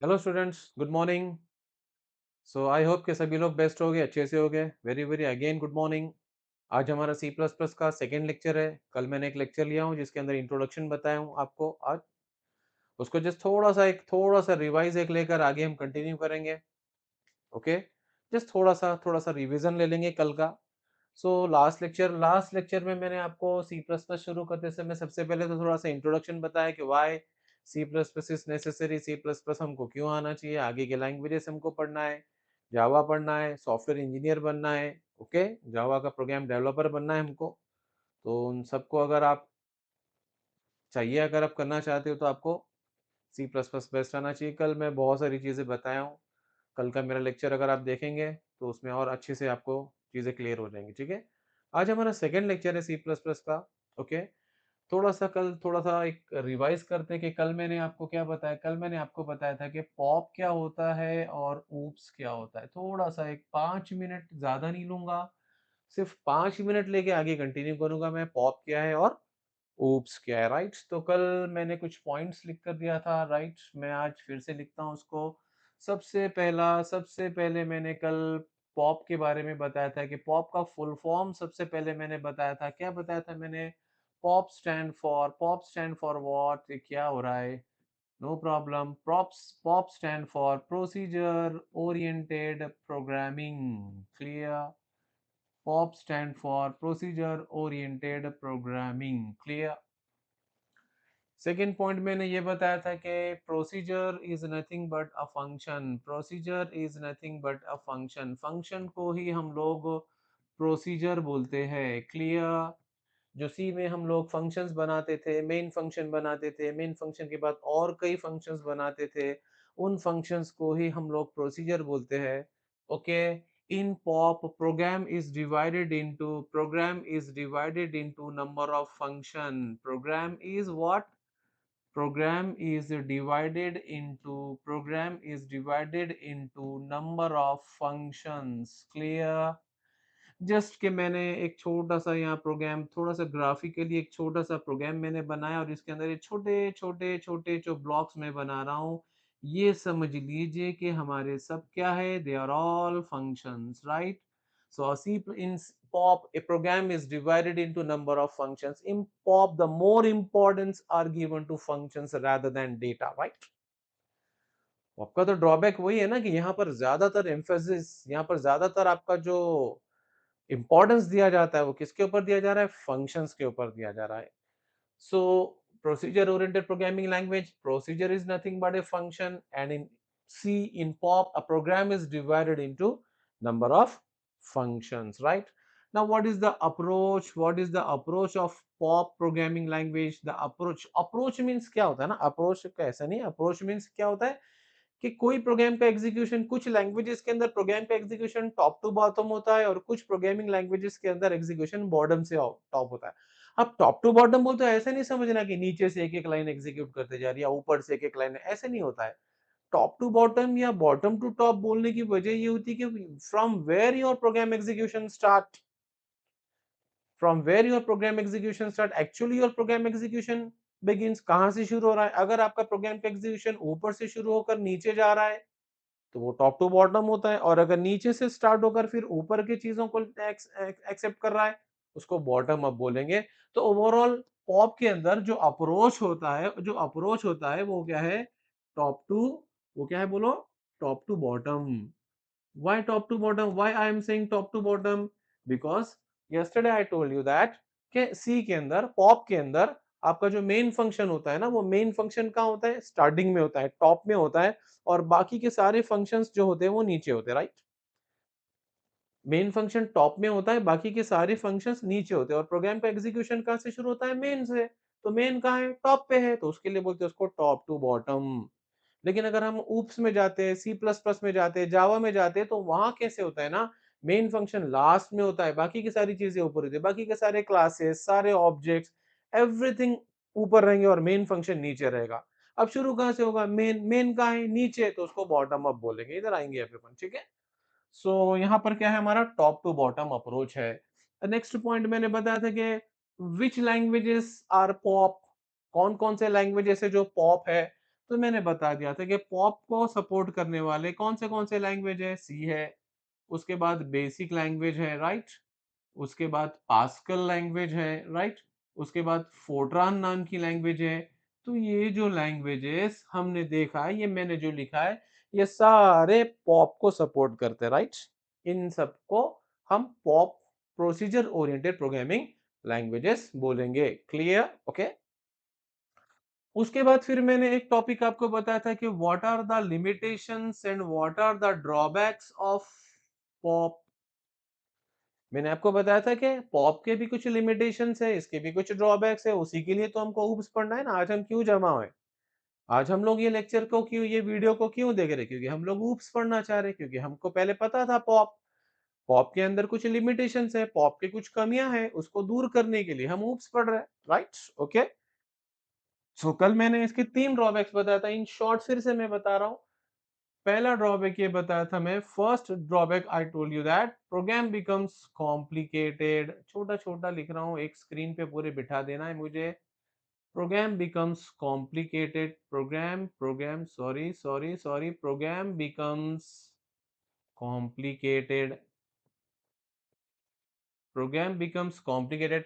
Hello students, good morning. So I hope के सभी लोग बेस्ट हो गए, अच्छे से हो गए। Very very again good morning. आज हमारा सी प्लस प्लस का सेकेंड लेक्चर है। कल मैंने एक लेक्चर लिया हूँ जिसके अंदर इंट्रोडक्शन बताया हूँ आपको। आज उसको जस्ट थोड़ा सा रिवाइज एक लेकर आगे हम कंटिन्यू करेंगे। ओके, जस्ट थोड़ा सा रिवीजन ले लेंगे कल का। सो लास्ट लेक्चर में मैंने आपको सी प्लस प्लस शुरू करते समय सबसे पहले तो थोड़ा सा इंट्रोडक्शन बताया कि why C plus plus is necessary, C plus plus हमको क्यों आना चाहिए, आगे के लैंग्वेजेस हमको पढ़ना है, जावा पढ़ना है, सॉफ्टवेयर इंजीनियर बनना है। ओके, जावा का प्रोग्राम डेवलपर बनना है हमको। तो उन सबको अगर आप चाहिए, अगर आप करना चाहते हो तो आपको सी प्लस प्लस बेस्ट आना चाहिए। कल मैं बहुत सारी चीज़ें बताया हूँ। कल का मेरा लेक्चर अगर आप देखेंगे तो उसमें और अच्छे से आपको चीज़ें क्लियर हो जाएंगी। ठीक है, आज हमारा सेकंड लेक्चर है सी प्लस प्लस का। ओके, थोड़ा सा एक रिवाइज करते हैं कि कल मैंने आपको क्या बताया। कल मैंने आपको बताया था कि पॉप क्या होता है और ऊप्स क्या होता है। थोड़ा सा एक 5 मिनट, ज़्यादा नहीं लूंगा, सिर्फ 5 मिनट लेके आगे कंटिन्यू करूंगा मैं। पॉप क्या है और ऊप्स क्या है, राइट। तो कल मैंने कुछ पॉइंट्स लिख कर दिया था, राइट। मैं आज फिर से लिखता हूँ उसको। सबसे पहले मैंने कल पॉप के बारे में बताया था कि पॉप का फुल फॉर्म सबसे पहले मैंने बताया था। क्या बताया था मैंने? POP stand for what? क्या हो रहा है? No problem. POP stand for procedure oriented programming. Clear? POP stand for procedure oriented programming. Clear? Second point मैंने ये बताया था कि procedure is nothing but a function. Procedure is nothing but a function. Function को ही हम लोग procedure बोलते हैं। क्लियर? जो सी में हम लोग फंक्शंस बनाते थे, मेन फंक्शन बनाते थे, मेन फंक्शन के बाद और कई फंक्शंस बनाते थे, उन फंक्शंस को ही हम लोग प्रोसीजर बोलते हैं। Okay, in POP program is divided into number of function. Program is divided into number of functions. Clear? Just कि मैंने एक छोटा सा यहाँ प्रोग्राम, थोड़ा सा ग्राफिकली एक छोटा सा प्रोग्राम मैंने बनाया और इसके अंदर ये छोटे छोटे जो ब्लॉक्स मैं बना रहा हूँ, ये समझ लीजिए कि हमारे सब क्या है, they are all functions, right. So see in pop a program is divided into number of functions. In pop the more importance are given to functions rather than data, right। आपका तो ड्रॉबैक वही है ना कि यहाँ पर ज्यादातर emphasis, यहाँ पर ज्यादातर आपका जो इंपॉर्टेंस दिया जाता है वो किसके ऊपर दिया जा रहा है? फंक्शंस के ऊपर दिया जा रहा है। So procedure oriented programming language, procedure is nothing but a function, and in C, in POP, a program is divided into number of functions, right? Now what is the approach of pop programming language? The approach means क्या होता है ना, approach का ऐसा नहीं, approach means क्या होता है कि कोई प्रोग्राम का एग्जीक्यूशन, कुछ लैंग्वेजेस के अंदर प्रोग्राम का एग्जीक्यूशन टॉप टू बॉटम होता है और कुछ प्रोग्रामिंग लैंग्वेजेस के अंदर एग्जीक्यूशन बॉटम से टॉप होता है। अब टॉप टू बॉटम बोलते हैं ऐसा नहीं समझना कि नीचे से एक एक लाइन एग्जीक्यूट करते जा रही है या ऊपर से एक एक लाइन, ऐसे नहीं होता है। टॉप टू बॉटम या बॉटम टू टॉप बोलने की वजह ये होती है कि from where your program execution start, from where your program execution start actually your program execution begins. कहां से शुरू हो रहा है? अगर आपका प्रोग्राम का एग्जीक्यूशन ऊपर से शुरू होकर नीचे जा रहा है तो वो टॉप टू बॉटम होता है, और अगर नीचे से स्टार्ट होकर फिर ऊपर की चीजों को एक्सेप्ट कर रहा है उसको बॉटम अप बोलेंगे। तो ओवरऑल पॉप के अंदर जो अप्रोच होता है वो क्या है? टॉप टू, वो क्या है बोलो? Top to bottom. Why top to bottom? Why I am saying top to bottom? Because yesterday I told you that कि C के अंदर, पॉप के अंदर आपका जो मेन फंक्शन होता है ना, वो मेन फंक्शन कहाँ होता है? स्टार्टिंग में होता है, टॉप में होता है, और बाकी के सारे फंक्शंस जो होते हैं वो नीचे होते हैं, राइट। मेन फंक्शन टॉप में होता है, बाकी के सारे फंक्शंस नीचे होते हैं, और प्रोग्राम का एग्जीक्यूशन कहाँ से शुरू होता है? मेन से। तो मेन कहाँ है? टॉप पे है, तो उसके लिए बोलते हैं उसको टॉप टू बॉटम। लेकिन अगर हम ऊप्स में जाते हैं, सी प्लस प्लस में जाते हैं, जावा में जाते हैं, तो वहां कैसे होता है ना, मेन फंक्शन लास्ट में होता है, बाकी की सारी चीजें ऊपर होती है, बाकी के सारे क्लासेस, सारे ऑब्जेक्ट्स, एवरीथिंग ऊपर रहेंगे और मेन फंक्शन नीचे रहेगा। अब शुरू कहाँ से होगा? मेन। मेन कहाँ है? नीचे, तो उसको बॉटम अप बोलेंगे। इधर आएंगे अपन, ठीक है। सो यहाँ पर क्या है? हमारा टॉप टू बॉटम अप्रोच है। नेक्स्ट पॉइंट मैंने बताया था कि विच लैंग्वेजेस आर पॉप, कौन कौन से लैंग्वेजेस है जो पॉप है। तो मैंने बता दिया था कि पॉप को सपोर्ट करने वाले कौन से लैंग्वेज है, सी है, उसके बाद बेसिक लैंग्वेज है, राइट? उसके बाद पास्कल लैंग्वेज है, राइट? उसके बाद फोर्ट्रान नाम की लैंग्वेज है। तो ये जो लैंग्वेजेस हमने देखा है, ये मैंने जो लिखा है, ये सारे पॉप को सपोर्ट करते हैं, राइट? इन सबको हम pop procedure oriented programming languages बोलेंगे। क्लियर? ओके। उसके बाद फिर मैंने एक टॉपिक आपको बताया था कि what are the limitations and what are the drawbacks of POP. मैंने आपको बताया था कि पॉप के भी कुछ लिमिटेशंस है, इसके भी कुछ ड्रॉबैक्स है, उसी के लिए तो हमको ऊप्स पढ़ना है ना। आज हम क्यों जमा हुए? आज हम लोग ये लेक्चर को क्यों, ये वीडियो को क्यों देख रहे हैं? क्योंकि हम लोग ऊप्स पढ़ना चाह रहे हैं, क्योंकि हमको पहले पता था पॉप, पॉप के अंदर कुछ लिमिटेशंस है, पॉप की कुछ कमियां हैं, उसको दूर करने के लिए हम ऊप्स पढ़ रहे हैं, राइट? ओके। सो कल मैंने इसके 3 ड्रॉबैक्स बताया था, इन शॉर्ट फिर से मैं बता रहा हूँ। पहला ड्रॉबैक ये बताया था मैं, first drawback I told you that program becomes complicated. छोटा-छोटा लिख रहा हूँ, एक स्क्रीन पे पूरे बिठा देना है मुझे। Program becomes complicated, program becomes complicated, program becomes complicated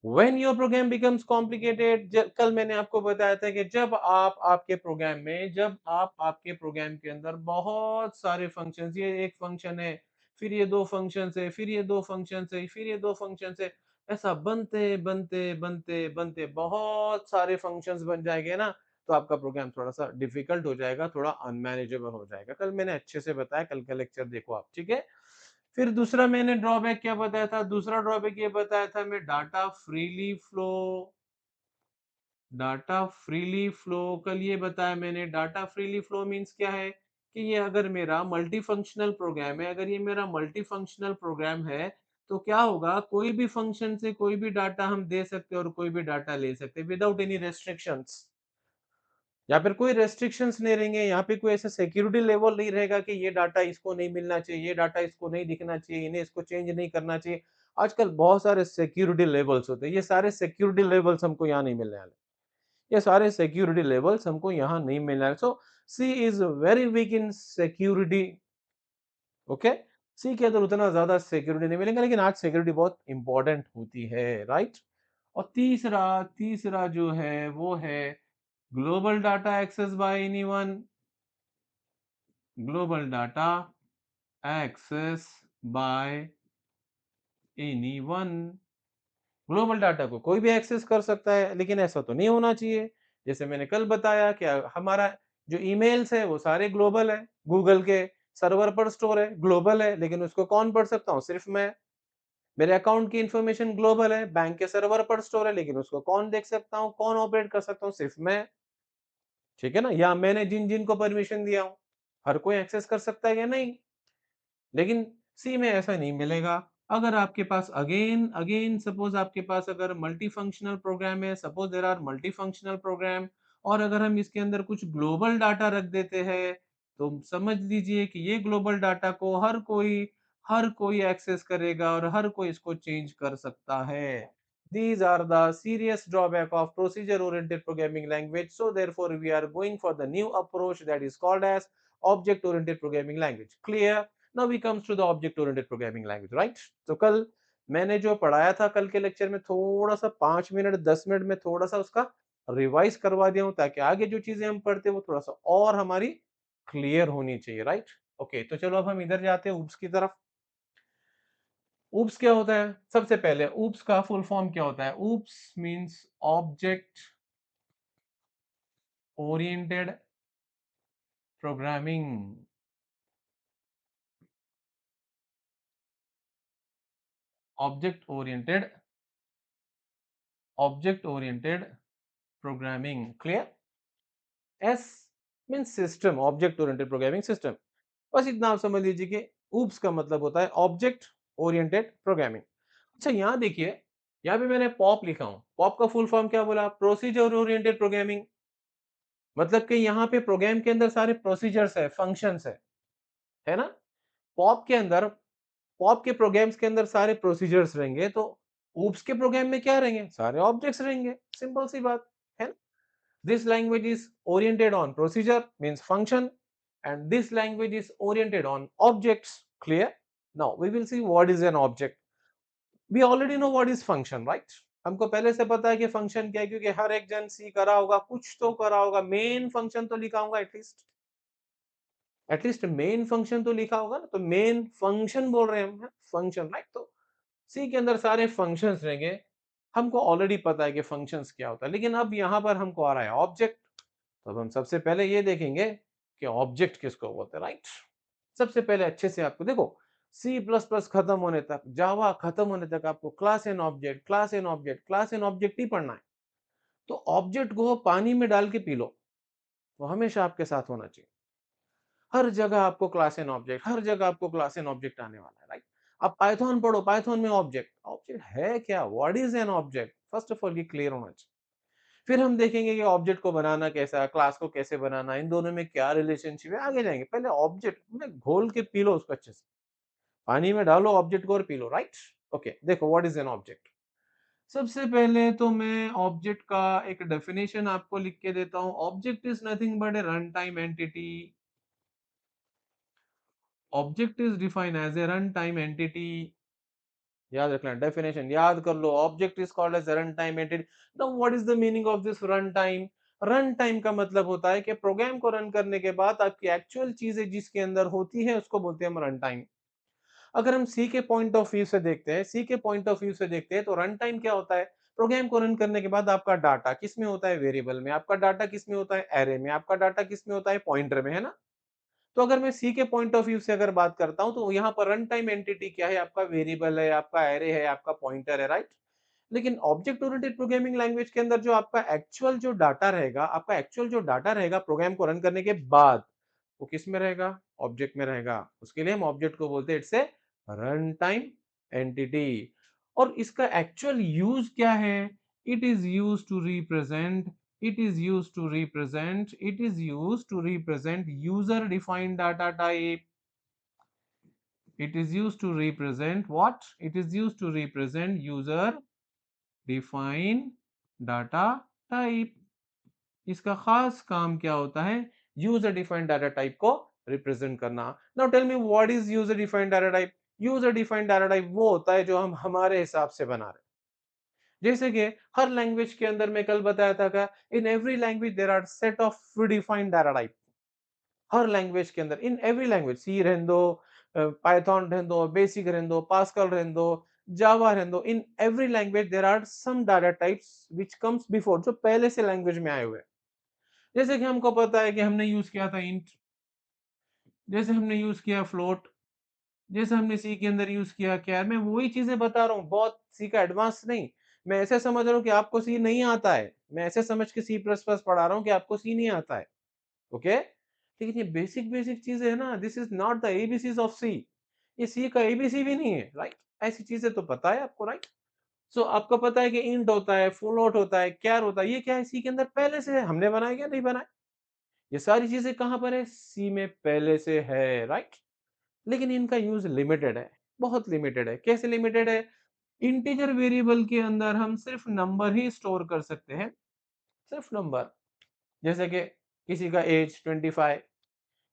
when your program becomes complicated. कल मैंने आपको बताया था कि जब आप आपके प्रोग्राम के अंदर बहुत सारे फंक्शंस, ये एक फंक्शन है, फिर ये दो फंक्शंस है, फिर ये दो फंक्शंस है, फिर ये दो फंक्शंस है, ऐसा बनते बनते बनते बनते बहुत सारे फंक्शंस बन जाएंगे ना, तो आपका प्रोग्राम थोड़ा सा डिफिकल्ट हो जाएगा, थोड़ा अनमैनेजेबल हो जाएगा। कल मैंने अच्छे से बताया, कल का लेक्चर देखो आप, ठीक है? फिर दूसरा मैंने ड्रॉबैक क्या बताया था? दूसरा ड्रॉबैक ये बताया था मैं, डाटा फ्रीली फ्लो। कल ये बताया मैंने, डाटा फ्रीली फ्लो मीन्स क्या है कि ये अगर मेरा मल्टी फंक्शनल प्रोग्राम है, अगर ये मेरा मल्टी फंक्शनल प्रोग्राम है, तो क्या होगा, कोई भी फंक्शन से कोई भी डाटा हम दे सकते हैं और कोई भी डाटा ले सकते हैं विदाउट एनी रेस्ट्रिक्शंस। यहाँ पर कोई रेस्ट्रिक्शंस नहीं रहेंगे, यहाँ पे कोई ऐसा सिक्योरिटी लेवल नहीं रहेगा कि ये डाटा इसको नहीं मिलना चाहिए, ये डाटा इसको नहीं दिखना चाहिए, इन्हें इसको चेंज नहीं करना चाहिए। आजकल बहुत सारे सिक्योरिटी लेवल्स होते हैं, ये सारे सिक्योरिटी लेवल्स हमको यहाँ नहीं मिलने वाले। ये सारे सिक्योरिटी लेवल्स हमको यहाँ नहीं मिलने वाले। So C is very weak in security. Okay. C के अंदर उतना ज्यादा सिक्योरिटी नहीं मिलेगा, लेकिन आज सिक्योरिटी बहुत इंपॉर्टेंट होती है, राइट? और तीसरा तीसरा जो है वो है global data access by anyone. Global data access by anyone. Global data को कोई भी एक्सेस कर सकता है, लेकिन ऐसा तो नहीं होना चाहिए। जैसे मैंने कल बताया कि हमारा जो ईमेल्स है वो सारे ग्लोबल है, गूगल के सर्वर पर स्टोर है, ग्लोबल है, लेकिन उसको कौन पढ़ सकता हूँ? सिर्फ मैं। मेरे अकाउंट की इंफॉर्मेशन ग्लोबल है, बैंक के सर्वर पर स्टोर है, लेकिन उसको कौन देख सकता हूँ, कौन ऑपरेट कर सकता हूँ? सिर्फ मैं। ठीक है ना? या मैंने जिन जिन को परमिशन दिया हूँ, हर कोई एक्सेस कर सकता है या नहीं? लेकिन सी में ऐसा नहीं मिलेगा। अगर आपके पास अगेन अगेन सपोज आपके पास अगर मल्टी फंक्शनल प्रोग्राम है, suppose there are multi functional program, और अगर हम इसके अंदर कुछ ग्लोबल डाटा रख देते हैं, तो समझ लीजिए कि ये ग्लोबल डाटा को हर कोई एक्सेस करेगा और हर कोई इसको चेंज कर सकता है। These are the serious drawback of procedure oriented programming language. So therefore we are going for the new approach that is called as object oriented programming language. Clear? Now we comes to the object oriented programming language, right? तो कल मैंने जो पढ़ाया था, कल के lecture में थोड़ा सा 5 मिनट 10 मिनट में थोड़ा सा उसका रिवाइज करवा दिया हूँ, ताकि आगे जो चीजें हम पढ़ते हैं वो थोड़ा सा और हमारी क्लियर होनी चाहिए, राइट? ओके, तो चलो अब हम इधर जाते हैं ऊप्स की तरफ। ऊप्स क्या होता है? सबसे पहले ऊप्स का फुल फॉर्म क्या होता है? Oops means object oriented programming. Object oriented object oriented programming. Clear? S means system, object oriented programming system. बस इतना आप समझ लीजिए कि ऊप्स का मतलब होता है ऑब्जेक्ट ओरिएंटेड प्रोग्रामिंग। अच्छा, यहाँ देखिए, यहाँ पे मैंने पॉप लिखा हूं, पॉप का फुल फॉर्म क्या बोला? Procedure oriented programming. मतलब कि यहाँ पे प्रोग्राम के अंदर सारे प्रोसीजर्स है, फंक्शंस है ना? पॉप के अंदर, पॉप के प्रोग्राम्स के अंदर सारे प्रोसीजर्स रहेंगे, तो ऊप्स के प्रोग्राम में क्या रहेंगे? सारे ऑब्जेक्ट्स रहेंगे। सिंपल सी बात है ना? This language is oriented on procedure, means function, and this language is oriented on objects. Clear? Now we will see what is an object. We already know what is function, right? हमको पहले से पता है कि function क्या है, क्योंकि हर एक जन सी करा होगा, कुछ तो करा होगा, मेन फंक्शन तो लिखा होगा एटलीस्ट मेन फंक्शन तो लिखा होगा ना, तो मेन फंक्शन बोल रहे हैं हम, फंक्शन, राइट? तो सी के अंदर सारे फंक्शंस रहेंगे। हमको ऑलरेडी पता है कि फंक्शंस क्या होता है, लेकिन अब यहाँ पर हमको आ रहा है ऑब्जेक्ट। तो अब हम सबसे पहले ये देखेंगे कि ऑब्जेक्ट किसको बोलते हैं, राइट? सबसे पहले अच्छे से आपको देखो, सी प्लस प्लस खत्म होने तक, जावा खत्म होने तक आपको class and object, class and object, class and object ही पढ़ना है। तो ऑब्जेक्ट को पानी में डाल के पी लो, वो हमेशा आपके साथ होना चाहिए। हर जगह आपको क्लास एंड ऑब्जेक्ट, हर जगह आपको क्लास एंड ऑब्जेक्ट आने वाला है, राइट? आप पाइथन पढ़ो, पाइथन में ऑब्जेक्ट, ऑब्जेक्ट है क्या, what is an object, first of all ये क्लियर होना चाहिए। फिर हम देखेंगे कि ऑब्जेक्ट को बनाना कैसा है, क्लास को कैसे बनाना है, इन दोनों में क्या रिलेशनशिप है, आगे जाएंगे। पहले ऑब्जेक्ट में घोल के पी लो उसको अच्छे से, पानी में डालो ऑब्जेक्ट को और पी लो, राइट? ओके, देखो व्हाट इज एन ऑब्जेक्ट। सबसे पहले तो मैं ऑब्जेक्ट का एक डेफिनेशन आपको लिख के देता हूं। Object is nothing but a run time entity. Object is defined as a run time entity. याद रखना, डेफिनेशन याद कर लो, object is called as run time entity. Now what is the meaning of this run time? Run time का मतलब होता है कि प्रोग्राम को रन करने के बाद आपकी एक्चुअल चीजें जिसके अंदर होती है उसको बोलते हैं हम रन टाइम। अगर हम सी के पॉइंट ऑफ व्यू से देखते हैं, सी के पॉइंट ऑफ व्यू से देखते हैं, तो रन टाइम क्या होता है? प्रोग्राम को रन करने के बाद आपका डाटा किस में होता है? वेरिएबल में। आपका डाटा किस में होता है? एरे में। आपका डाटा किस में होता है? पॉइंटर में, है ना? तो अगर मैं सी के पॉइंट ऑफ व्यू से अगर बात करता हूं, तो यहाँ पर रन टाइम एंटिटी क्या है? आपका वेरिएबल है, आपका एरे है, आपका पॉइंटर है, राइट? लेकिन ऑब्जेक्ट ओरिएंटेड प्रोग्रामिंग लैंग्वेज के अंदर जो आपका एक्चुअल जो डाटा रहेगा, आपका एक्चुअल जो डाटा रहेगा प्रोग्राम को रन करने के बाद, वो किस में रहेगा? ऑब्जेक्ट में रहेगा। उसके लिए हम ऑब्जेक्ट को बोलते हैं it's a run time entity. और इसका एक्चुअल यूज क्या है? It is use to represent, user defined data type. It is used to represent what? It is used to represent user defined data type. इसका खास काम क्या होता है? यूजर डिफाइंड डाटा टाइप को रिप्रेजेंट करना। Now tell me what is user defined data type? User defined data type वो होता है जो हम हमारे हिसाब से बना रहे हैं। जैसे कि हर लैंग्वेज के अंदर मैं कल बताया था का, in every language there are set of defined data type. हर लैंग्वेज के अंदर, इन एवरी लैंग्वेज, सी रहने दो, पाइथन रहने दो, बेसिक रहने दो, पास्कल रहने दो, जावा रहने दो, in every language there are some data types which comes before, जो पहले से लैंग्वेज में आए हुए हैं। जैसे कि हमको पता है कि हमने यूज किया था इंट, जैसे हमने यूज किया फ्लोट, जैसे हमने सी के अंदर यूज किया क्या, मैं वही चीजें बता रहा हूँ, बहुत सी का एडवांस नहीं। मैं ऐसे समझ रहा हूँ कि आपको सी नहीं आता है, मैं ऐसे समझ के सी प्लस प्लस पढ़ा रहा हूँ कि आपको सी नहीं आता है। ओके, लेकिन ये बेसिक बेसिक चीजें है ना, this is not the ABCs of C. ये सी का एबीसी भी नहीं है, राइट? ऐसी चीजें तो पता है आपको, राइट? सो आपको पता है कि इंट होता है, फ्लोट होता है, कैर होता है, ये क्या है? सी के अंदर पहले से है, हमने बनाया क्या? नहीं बनाया। ये सारी चीजें कहां पर है? सी में पहले से है, राइट? लेकिन इनका यूज लिमिटेड है, बहुत लिमिटेड है। कैसे लिमिटेड है? इंटीजर वेरिएबल के अंदर हम सिर्फ नंबर ही स्टोर कर सकते हैं, सिर्फ नंबर। जैसे कि किसी का एज 25,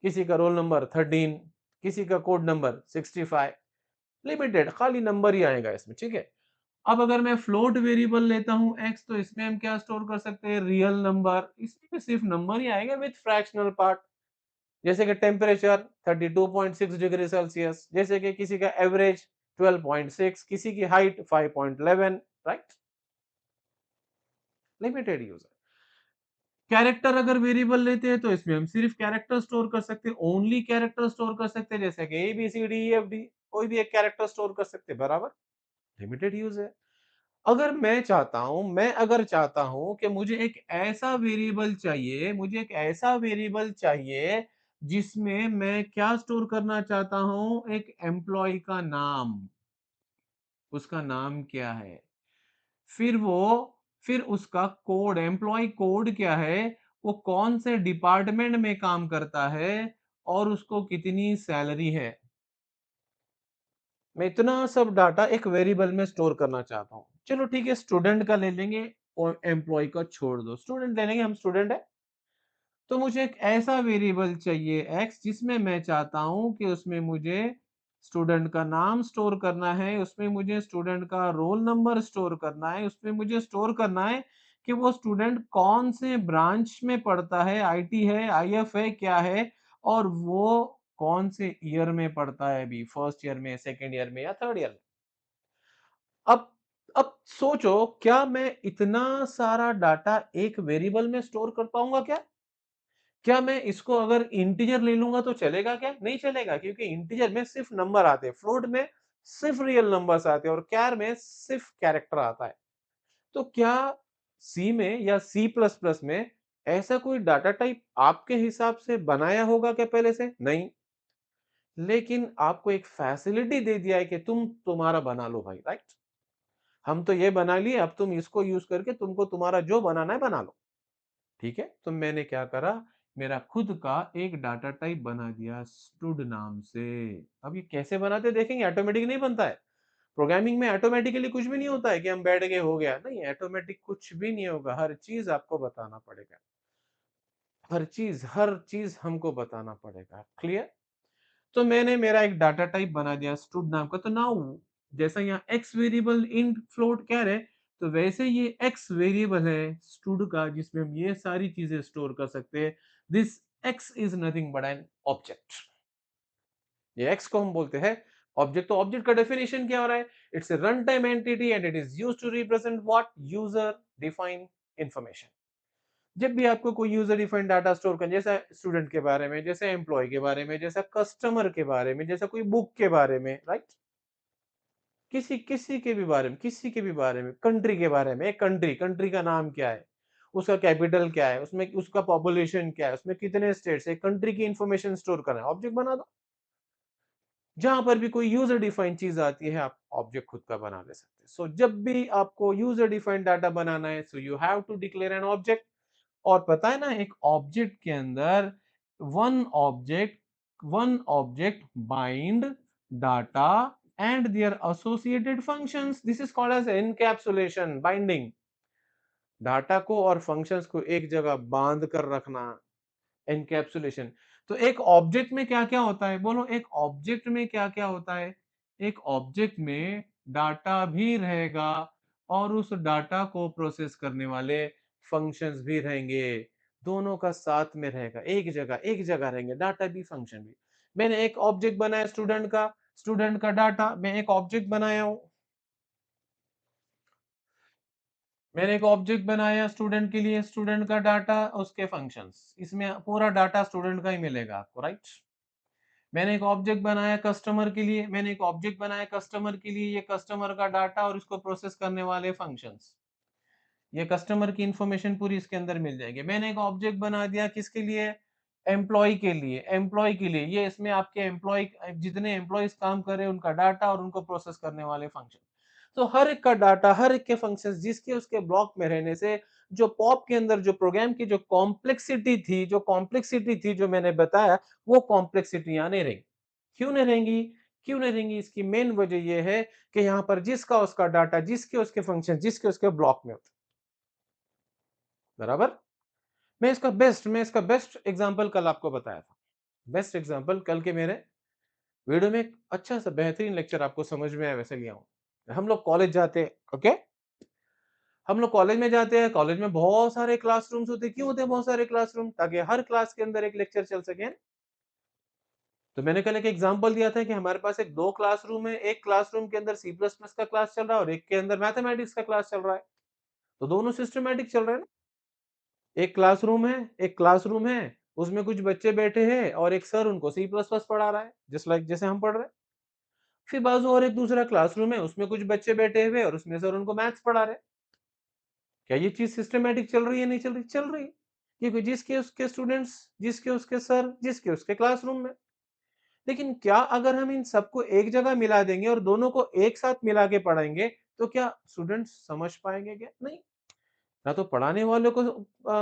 किसी का रोल नंबर 13, किसी का कोड नंबर 65, लिमिटेड, खाली नंबर ही आएगा इसमें, ठीक है? अब अगर मैं फ्लोट वेरिएबल लेता हूं x, तो इसमें हम क्या स्टोर कर सकते हैं? Real number. इसमें भी सिर्फ नंबर ही आएगा विद फ्रैक्शनल पार्ट। जैसे कि टेम्परेचर 32.6 डिग्री सेल्सियस, जैसे कि किसी का एवरेज 12.6, किसी की हाइट 5.11, राइट? लिमिटेड यूज है। कैरेक्टर अगर वेरिएबल लेते हैं तो इसमें हम सिर्फ कैरेक्टर स्टोर कर सकते हैं, ओनली कैरेक्टर स्टोर कर सकते हैं, जैसे कि A B C D E F D, कोई भी एक कैरेक्टर स्टोर कर सकते हैं, बराबर? लिमिटेड यूज है। अगर मैं चाहता हूं, मैं अगर चाहता हूं कि मुझे एक ऐसा वेरिएबल चाहिए, मुझे एक ऐसा वेरिएबल चाहिए जिसमें मैं क्या स्टोर करना चाहता हूं? एक एम्प्लॉय का नाम। उसका नाम क्या है? फिर वो, फिर उसका कोड, एम्प्लॉय कोड क्या है, वो कौन से डिपार्टमेंट में काम करता है, और उसको कितनी सैलरी है। मैं इतना सब डाटा एक वेरिएबल में स्टोर करना चाहता हूँ। चलो ठीक है, स्टूडेंट का ले लेंगे, एम्प्लॉय का छोड़ दो, स्टूडेंट ले लेंगे, हम स्टूडेंट है। तो मुझे एक ऐसा वेरिएबल चाहिए x जिसमें मैं चाहता हूँ कि उसमें मुझे स्टूडेंट का नाम स्टोर करना है, उसमें मुझे स्टूडेंट का रोल नंबर स्टोर करना है, उसमें मुझे स्टोर करना है कि वो स्टूडेंट कौन से ब्रांच में पढ़ता है, आईटी है, आईएफ है, क्या है और वो कौन से ईयर में पढ़ता है अभी, फर्स्ट ईयर में, सेकंड ईयर में या थर्ड ईयर में। अब अब सोचो क्या मैं इतना सारा डाटा एक वेरिएबल में स्टोर कर पाऊँगा क्या? क्या मैं इसको अगर इंटीजर ले लूँगा तो चलेगा क्या? नहीं चलेगा क्योंकि इंटीजर में सिर्फ नंबर आते हैं, फ्लोट में सिर्फ रियल नंबर्स आते हैं और चार में सिर्फ कैरेक्टर आता है। तो क्या सी में या सी प्लस प्लस में ऐसा कोई डाटा टाइप आपके हिसाब से बनाया होगा क्या पहले से? नहीं। लेकिन आपको एक फैसिलिटी दे दिया है कि तुम तुम्हारा बना लो भाई, राइट? हम तो ये बना लिए, अब तुम इसको यूज करके तुमको तुम्हारा जो बनाना है बना लो। ठीक है, तो मैंने क्या करा, मेरा खुद का एक डाटा टाइप बना दिया स्टूड नाम से। अब ये कैसे बनाते देखेंगे, ऑटोमेटिक नहीं बनता है। प्रोग्रामिंग में ऑटोमेटिकली कुछ भी नहीं होता है कि हम बैठ गए हो गया, नहीं, ऑटोमेटिक कुछ भी नहीं होगा, हर चीज आपको बताना पड़ेगा। हर चीज हमको बताना पड़ेगा। क्लियर? तो मैंने मेरा एक डाटा टाइप बना दिया स्टूड नाम का। तो नाउ जैसा यहाँ एक्स वेरिएबल इंट फ्लोट कह रहे, तो वैसे ये एक्स वेरिएबल है स्टूड का जिसमें हम ये सारी चीजें स्टोर कर सकते हैं। This x is nothing but an object. ये एक्स को हम बोलते हैं ऑब्जेक्ट। तो ऑब्जेक्ट का डेफिनेशन क्या हो रहा है? It's a run time entity and it is used to represent what, user defined information. जब भी आपको कोई यूजर डिफाइंड डाटा स्टोर करना, जैसा स्टूडेंट के बारे में, जैसे एम्प्लॉय के बारे में, जैसा कस्टमर के बारे में, जैसा कोई बुक के बारे में, राइट? किसी किसी के भी बारे में, किसी के भी बारे में, कंट्री के बारे में, एक कंट्री, कंट्री का नाम क्या है, उसका कैपिटल क्या है, उसमें उसका पॉपुलेशन क्या है, उसमें कितने स्टेट्स है, कंट्री की इंफॉर्मेशन स्टोर करना है, ऑब्जेक्ट बना दो। जहां पर भी कोई यूजर डिफाइंड चीज आती है आप ऑब्जेक्ट खुद का बना ले सकते हैं। सो जब भी आपको यूजर डिफाइंड डाटा बनाना है, so you have to declare an object. और पता है ना, एक ऑब्जेक्ट के अंदर one object one object bind data and their associated functions, this is called as encapsulation, binding. Data को और फंक्शंस को एक जगह बांध कर रखना, एनकैप्सुलेशन। तो एक ऑब्जेक्ट में क्या क्या होता है, बोलो, एक ऑब्जेक्ट में क्या क्या होता है? एक ऑब्जेक्ट में डाटा भी रहेगा और उस डाटा को प्रोसेस करने वाले फंक्शंस भी रहेंगे। दोनों का साथ में रहेगा, एक जगह रहेंगे, डाटा भी फंक्शन भी। मैंने एक ऑब्जेक्ट बनाया स्टूडेंट का डाटा, मैं एक ऑब्जेक्ट बनाया हूं। मैंने एक ऑब्जेक्ट बनाया स्टूडेंट के लिए, स्टूडेंट का डाटा, उसके फंक्शंस, इसमें पूरा डाटा स्टूडेंट का ही मिलेगा आपको, राइट? मैंने एक ऑब्जेक्ट बनाया कस्टमर के लिए, ये कस्टमर का डाटा और इसको प्रोसेस करने वाले फंक्शंस, ये कस्टमर की इंफॉर्मेशन पूरी इसके अंदर मिल जाएगी। मैंने एक ऑब्जेक्ट बना दिया किसके लिए? एम्प्लॉय के लिए, ये इसमें आपके एम्प्लॉय, जितने एम्प्लॉयज काम कर रहे हैं उनका डाटा और उनको प्रोसेस करने वाले फंक्शन। तो हर एक का डाटा, हर एक के फंक्शंस, जिसके उसके ब्लॉक में रहने से जो पॉप के अंदर जो प्रोग्राम की जो कॉम्प्लेक्सिटी थी जो मैंने बताया, वो कॉम्प्लेक्सिटी यहाँ नहीं रहेगी। क्यों नहीं रहेंगी? इसकी मेन वजह यह है कि यहाँ पर जिसका उसका डाटा, जिसके उसके फंक्शन, जिसके उसके ब्लॉक में होता है। बराबर? मैं इसका बेस्ट एग्जांपल कल आपको बताया था। बेस्ट एग्जांपल कल के मेरे वीडियो में एक अच्छा सा बेहतरीन लेक्चर आपको समझ में आए वैसे लिया हूं। हम लोग कॉलेज जाते हैं, ओके? हम लोग कॉलेज में जाते हैं, कॉलेज में बहुत सारे क्लासरूम्स होते हैं। क्यों होते हैं बहुत सारे क्लासरूम? ताकि हर क्लास के अंदर एक लेक्चर चल सके। तो मैंने कल एक एग्जांपल दिया था कि हमारे पास एक दो क्लासरूम है, एक क्लासरूम के अंदर सी प्लस प्लस का क्लास चल रहा है और एक के अंदर मैथमेटिक्स का क्लास चल रहा है। तो दोनों सिस्टमैटिक चल रहे हैं ना। एक क्लासरूम है, उसमें कुछ बच्चे बैठे हैं और एक सर उनको सी प्लस प्लस पढ़ा रहा है, जस्ट लाइक जैसे हम पढ़ रहे हैं। फिर बाजू और एक दूसरा क्लासरूम है, उसमें कुछ बच्चे बैठे हुए और उसमें सर उनको मैथ्स पढ़ा रहे हैं। क्या ये चीज सिस्टमैटिक चल रही है? नहीं चल रही? चल रही है। क्योंकि जिसके उसके स्टूडेंट्स, जिसके उसके सर, जिसके उसके क्लासरूम में। लेकिन क्या अगर हम इन सबको एक जगह मिला देंगे और दोनों को एक साथ मिला के पढ़ाएंगे, तो क्या स्टूडेंट्स समझ पाएंगे क्या? नहीं। ना तो पढ़ाने वालों को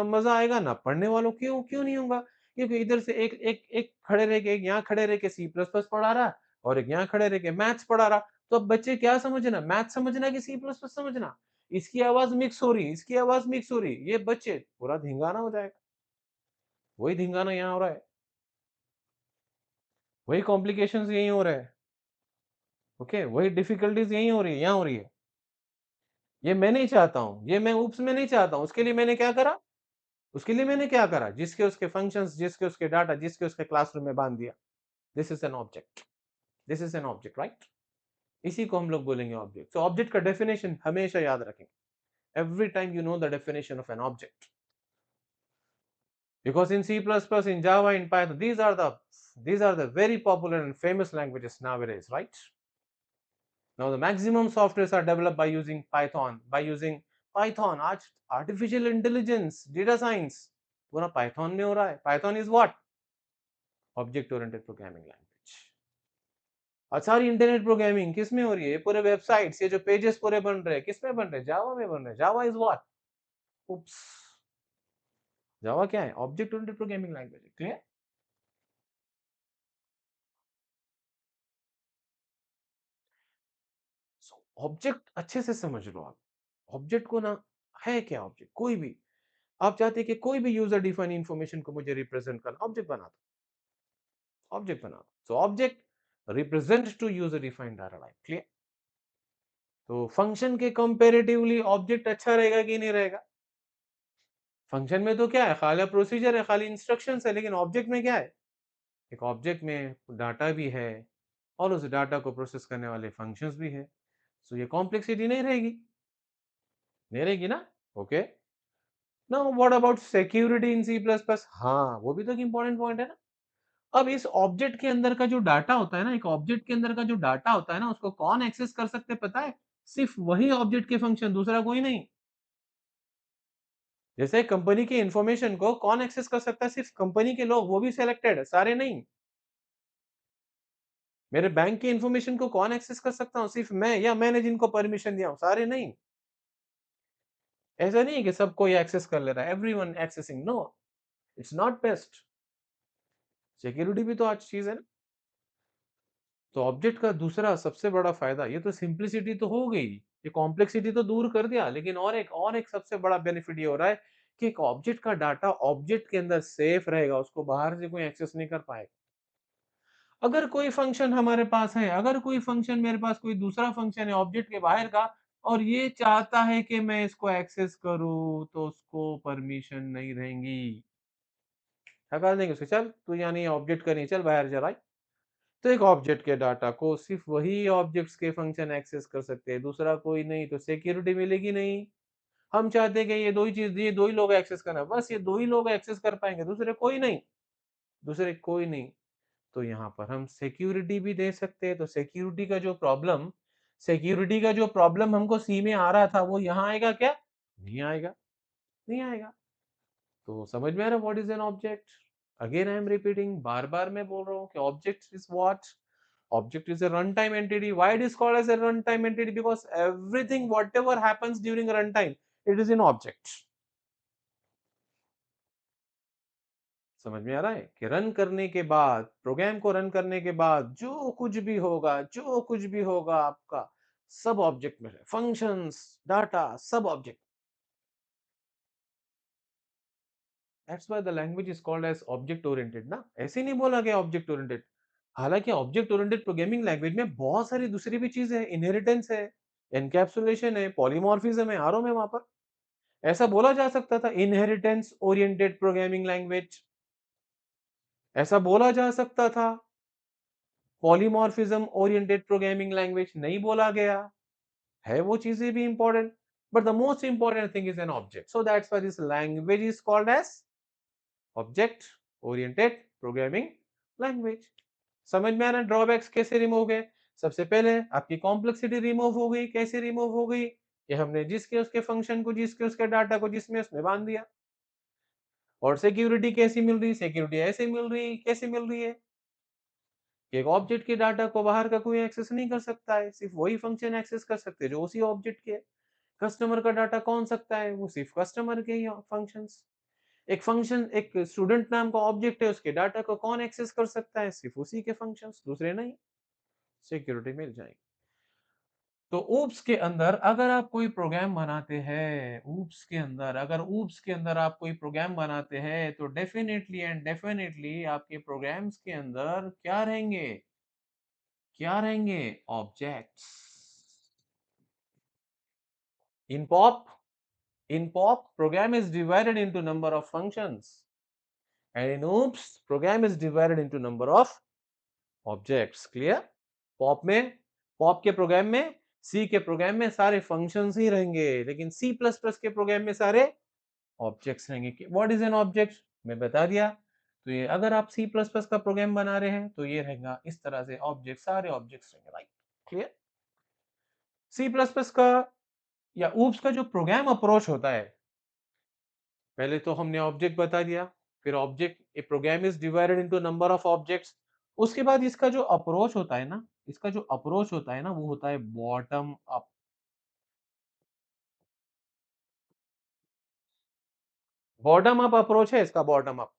मजा आएगा, ना पढ़ने वालों, क्यों क्यों नहीं होगा? क्योंकि इधर से एक एक एक खड़े रह के, एक यहाँ खड़े रह के सी प्लस प्लस पढ़ा रहा और एक यहाँ खड़े रह के मैथ्स पढ़ा रहा। तो अब बच्चे क्या समझना, मैथ समझना कि सी प्लस प्लस समझना? इसकी आवाज़ मिक्स हो रही है, इसकी आवाज़ मिक्स हो रही है, ये बच्चे पूरा धिंगाना हो जाएगा। वही धिंगाना यहाँ हो रहा है, वही कॉम्प्लिकेशंस यहीं हो रहा है, ओके? वही डिफिकल्टीज़ यहीं हो रही है, यहाँ हो रही है। ये मैं नहीं चाहता हूँ, ये मैं ऊप्स में नहीं चाहता हूँ, उसके लिए मैंने क्या करा? उसके लिए मैंने क्या करा? जिसके उसके फंक्शंस, जिसके उसके डाटा, जिसके उसके क्लासरूम में बाँध दिया। This is an object, this is an object, right? इसी को हम लोग बोलेंगे ऑब्जेक्ट। सो ऑब्जेक्ट का डेफिनिशन हमेशा याद रखेंगे। Every time you know the definition of an object. Because in C++, in Java, in Python, these are the very popular and famous languages nowadays, right? Now the maximum softwares are developed by using Python, आज artificial intelligence, data science, पूरा Python में हो रहा है. Python is what? Object oriented programming language. और सारी internet programming किस में हो रही है? ये पूरे वेबसाइट्स, ये जो पेजेस पूरे बन रहे हैं, किस में बन रहे हैं? जावा में बन रहे हैं. Java is what? उप्स, जावा क्या है? ऑब्जेक्ट ओरिएंटेड प्रोग्रामिंग लैंग्वेज है. क्लियर? सो ऑब्जेक्ट अच्छे से समझ लो आप। ऑब्जेक्ट को ना, है क्या ऑब्जेक्ट? कोई भी, आप चाहते हैं कि कोई भी यूजर डिफाइन इंफॉर्मेशन को मुझे रिप्रेजेंट करना, ऑब्जेक्ट बना दो, ऑब्जेक्ट बना दो। So object represent to user defined data type. Clear? तो फंक्शन के कंपैरेटिवली ऑब्जेक्ट अच्छा रहेगा कि नहीं रहेगा? फंक्शन में तो क्या है, खाली प्रोसीजर है, खाली इंस्ट्रक्शंस है, लेकिन ऑब्जेक्ट में क्या है? एक ऑब्जेक्ट में डाटा भी है और उस डाटा को प्रोसेस करने वाले फंक्शंस भी है। सो ये कॉम्प्लेक्सिटी नहीं रहेगी, नहीं रहेगी ना? Okay. Now what about security in C plus plus? हाँ, वो भी तो एक इंपॉर्टेंट पॉइंट है ना। अब इस ऑब्जेक्ट के अंदर का जो डाटा होता है ना, एक ऑब्जेक्ट के अंदर का जो डाटा होता है ना, उसको कौन एक्सेस कर सकते हैं पता है? सिर्फ वही ऑब्जेक्ट के फंक्शन, दूसरा कोई नहीं। जैसे कंपनी की इंफॉर्मेशन को कौन एक्सेस कर सकता है? सिर्फ कंपनी के लोग, वो भी सिलेक्टेड, सारे नहीं। मेरे बैंक की इंफॉर्मेशन को कौन एक्सेस कर सकता हूँ? सिर्फ मैं, या मैंने जिनको परमिशन दिया हूँ, सारे नहीं। ऐसा नहीं है कि सबको ये एक्सेस कर ले रहा है, everyone accessing, no, it's not best. Security भी तो आज चीज है ना। तो ऑब्जेक्ट का दूसरा सबसे बड़ा फायदा, ये तो सिंप्लिसिटी तो हो गई, ये कॉम्प्लेक्सिटी तो दूर कर दिया, लेकिन और एक सबसे बड़ा बेनिफिट ये हो रहा है कि एक ऑब्जेक्ट का डाटा ऑब्जेक्ट के अंदर सेफ रहेगा, उसको बाहर से कोई एक्सेस नहीं कर पाएगा। अगर कोई फंक्शन हमारे पास है, अगर कोई फंक्शन मेरे पास, कोई दूसरा फंक्शन है ऑब्जेक्ट के बाहर का, और ये चाहता है कि मैं इसको एक्सेस करूं, तो उसको परमिशन नहीं रहेंगी। हटा देंगे उसको, चल तू यहाँ नहीं, ऑब्जेक्ट का नहीं, चल बाहर जा, right? तो एक ऑब्जेक्ट के डाटा को सिर्फ वही ऑब्जेक्ट्स के फंक्शन एक्सेस कर सकते हैं, दूसरा कोई नहीं, तो सिक्योरिटी मिलेगी नहीं। हम चाहते हैं कि ये दो ही चीज, ये दो ही लोग एक्सेस करना, बस ये दो ही लोग एक्सेस कर पाएंगे, दूसरे कोई नहीं, दूसरे कोई नहीं। तो यहाँ पर हम सिक्योरिटी भी दे सकते हैं। तो सिक्योरिटी का जो प्रॉब्लम हमको सी में आ रहा था, वो यहाँ आएगा क्या? नहीं आएगा, नहीं आएगा। तो समझ में आ रहा what is an object? Again I am repeating, बार बार मैं बोल रहा हूँ कि object is what? Object is a runtime entity. Why it is called as a runtime entity? Because everything, whatever happens during runtime, it is in object. समझ में आ रहा है कि रन करने के बाद, प्रोग्राम को रन करने के बाद जो कुछ भी होगा आपका, सब ऑब्जेक्ट में है। फंक्शंस, डाटा, सब object. That's why the language is called as object oriented ना, ऐसे नहीं बोला गया ऑब्जेक्ट ओरिएंटेड। हालांकि ऑब्जेक्ट ओरिएंटेड प्रोग्रामिंग लैंग्वेज में बहुत सारी दूसरी भी चीजें हैं, इनहेरिटेंस है, एनकैप्सुलेशन है, पॉलीमॉर्फिज्म है, आर में वहां पर ऐसा बोला जा सकता था, इनहेरिटेंस ओरिएंटेड प्रोग्रामिंग लैंग्वेज, ऐसा बोला जा सकता था। पॉलीमॉर्फिज्म ओरिएंटेड प्रोग्रामिंग लैंग्वेज नहीं बोला गया है, वो चीजें भी important, but the most important thing is an object. So that's why this language is called as object oriented programming language. समझ में आना ड्रॉबैक्स कैसे रिमूव गए? सबसे पहले आपकी कॉम्प्लेक्सिटी रिमूव हो गई। कैसे रिमूव हो गई? कि हमने जिसके उसके फंक्शन को, जिसके उसके डाटा को जिसमें उसमें बांध दिया। और सिक्योरिटी कैसी मिल रही? सिक्योरिटी ऐसे मिल रही, कैसे मिल रही है कि एक ऑब्जेक्ट के डाटा को बाहर का कोई एक्सेस नहीं कर सकता है, सिर्फ वही फंक्शन एक्सेस कर सकते हैं जो उसी ऑब्जेक्ट के। कस्टमर का डाटा कौन सकता है? वो सिर्फ कस्टमर के ही फंक्शंस। एक फंक्शन, एक स्टूडेंट नाम का ऑब्जेक्ट है, उसके डाटा को कौन एक्सेस कर सकता है? सिर्फ उसी के फंक्शंस, दूसरे नहीं। सिक्योरिटी मिल जाएगी। तो ऊप्स के अंदर अगर आप कोई प्रोग्राम बनाते हैं, ऊप्स के अंदर अगर ऊप्स के अंदर आप कोई प्रोग्राम बनाते हैं, तो डेफ़िनेटली एंड डेफ़िनेटली आपके प्रोग्राम्स के अंदर क्या रहेंगे? क्या रहेंगे? Objects. In POP, in POP, program is divided into number of functions, and in OOPS, program is divided into number of objects. Clear? POP में, POP के प्रोग्राम में, C के प्रोग्राम में सारे फंक्शंस ही रहेंगे, लेकिन C++ के प्रोग्राम में सारे ऑब्जेक्ट्स रहेंगे। What is an object? मैं बता दिया। तो ये अगर आप C++ का प्रोग्राम बना रहे हैं, तो ये रहेगा इस तरह से ऑब्जेक्ट, सारे ऑब्जेक्ट्स रहेंगे, राइट? क्लियर? C++ का या ऊप्स का जो प्रोग्राम अप्रोच होता है, पहले तो हमने ऑब्जेक्ट बता दिया, फिर object a program is divided into number of objects. उसके बाद इसका जो अप्रोच होता है ना, इसका जो अप्रोच होता है ना, वो होता है bottom up. Bottom up approach है इसका, बॉटम अप।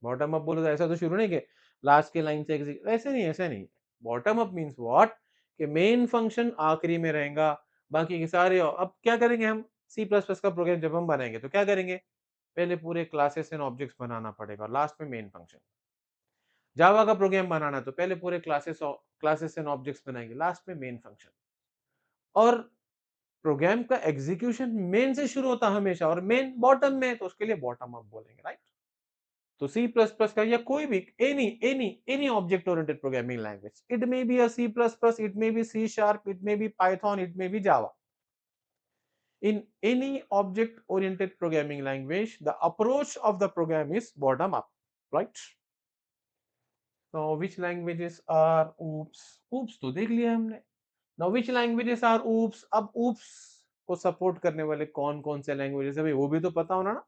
बॉटम अप बोलो तो ऐसा तो शुरू नहीं कि लास्ट के लाइन से ऐसे नहीं, ऐसे नहीं। बॉटम अप मींस व्हाट, कि मेन फंक्शन आखिरी में रहेगा, बाकी के सारे अब क्या करेंगे हम? सी प्लस प्लस का प्रोग्राम जब हम बनाएंगे तो क्या करेंगे? पहले पूरे क्लासेस एंड ऑब्जेक्ट्स बनाना पड़ेगा, लास्ट में मेन फंक्शन। जावा का प्रोग्राम बनाना तो पहले पूरे क्लासेस एंड ऑब्जेक्ट्स बनाएंगे, लास्ट में मेन फंक्शन। और प्रोग्राम का एग्जीक्यूशन मेन से शुरू होता है हमेशा, और मेन बॉटम में, तो उसके लिए बॉटम अप बोलेंगे, राइट? तो सी प्लस प्लस का या कोई भी any object oriented programming language, it may be a C plus plus, it may be C sharp, it may be Python, it may be Java. In any object oriented programming language, the approach of the program is bottom up, right? So which languages are oops? Oops तो देख लिया हमने। Now which languages are oops? अब oops को support करने वाले कौन कौन से लैंग्वेजेस है भाई, वो भी तो पता होना ना।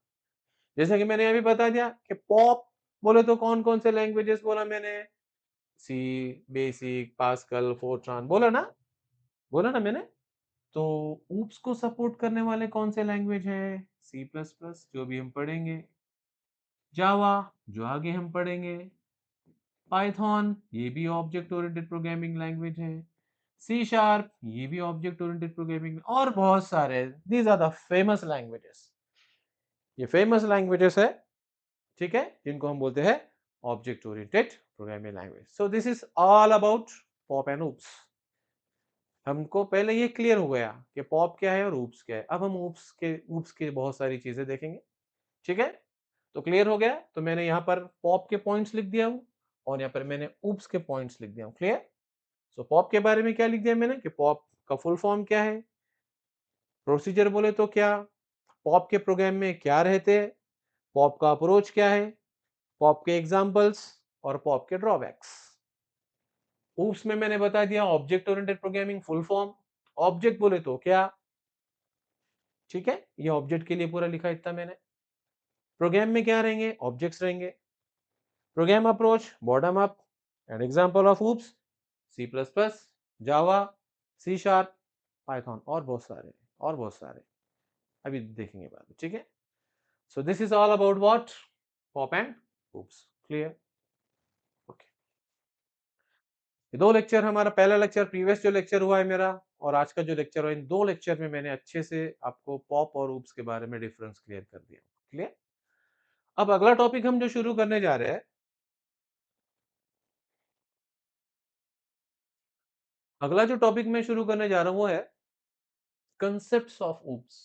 जैसे कि मैंने अभी बता दिया कि पॉप बोले तो कौन कौन से लैंग्वेजेस बोला मैंने? सी, बेसिक, पास्कल, फोर्ट्रान, बोला ना मैंने। तो ऊप्स को सपोर्ट करने वाले कौन से लैंग्वेज है? सी प्लस प्लस, जो भी हम पढ़ेंगे। जावा, जो आगे हम पढ़ेंगे। पाइथन, ये भी ऑब्जेक्ट ओरिएंटेड प्रोग्रामिंग लैंग्वेज है। सी शार्प, ये भी ऑब्जेक्ट ओरिएंटेड प्रोग्रामिंग, और बहुत सारे। These are the famous languages. ये फेमस लैंग्वेजेस है, ठीक है, जिनको हम बोलते हैं object oriented programming language. So this is all about POP and OOPs. हमको पहले ये क्लियर हो गया कि पॉप क्या है और ऊप्स क्या है। अब हम ऊप्स के बहुत सारी चीजें देखेंगे, ठीक है? तो क्लियर हो गया। तो मैंने यहाँ पर पॉप के पॉइंट्स लिख दिया हूँ, और यहाँ पर मैंने ऊप्स के पॉइंट्स लिख दिया हूँ। क्लियर? सो पॉप के बारे में क्या लिख दिया मैंने कि पॉप का फुल फॉर्म क्या है, प्रोसीजर बोले तो क्या, पॉप के प्रोग्राम में क्या रहते हैं, पॉप का अप्रोच क्या है, पॉप के एग्जांपल्स, और पॉप के ड्रॉबैक्स। ऊप्स में मैंने बता दिया object oriented programming full form. Object बोले तो क्या, ठीक है, ये ऑब्जेक्ट के लिए पूरा लिखा इतना मैंने। प्रोग्राम में क्या रहेंगे? ऑब्जेक्ट्स रहेंगे। Program approach bottom up, an example of OOPs C plus plus, Java, C sharp, Python, और बहुत सारे अभी देखेंगे बाद में, ठीक है? So this is all about what, POP and OOPs. Clear? Okay. ये दो लेक्चर, हमारा पहला लेक्चर प्रीवियस जो लेक्चर हुआ है मेरा, और आज का जो लेक्चर हुआ, इन दो लेक्चर में मैंने अच्छे से आपको पॉप और ऊप्स के बारे में डिफरेंस क्लियर कर दिया। क्लियर? अब अगला टॉपिक हम जो शुरू करने जा रहे हैं, अगला जो टॉपिक मैं शुरू करने जा रहा हूं वो है concepts of oops.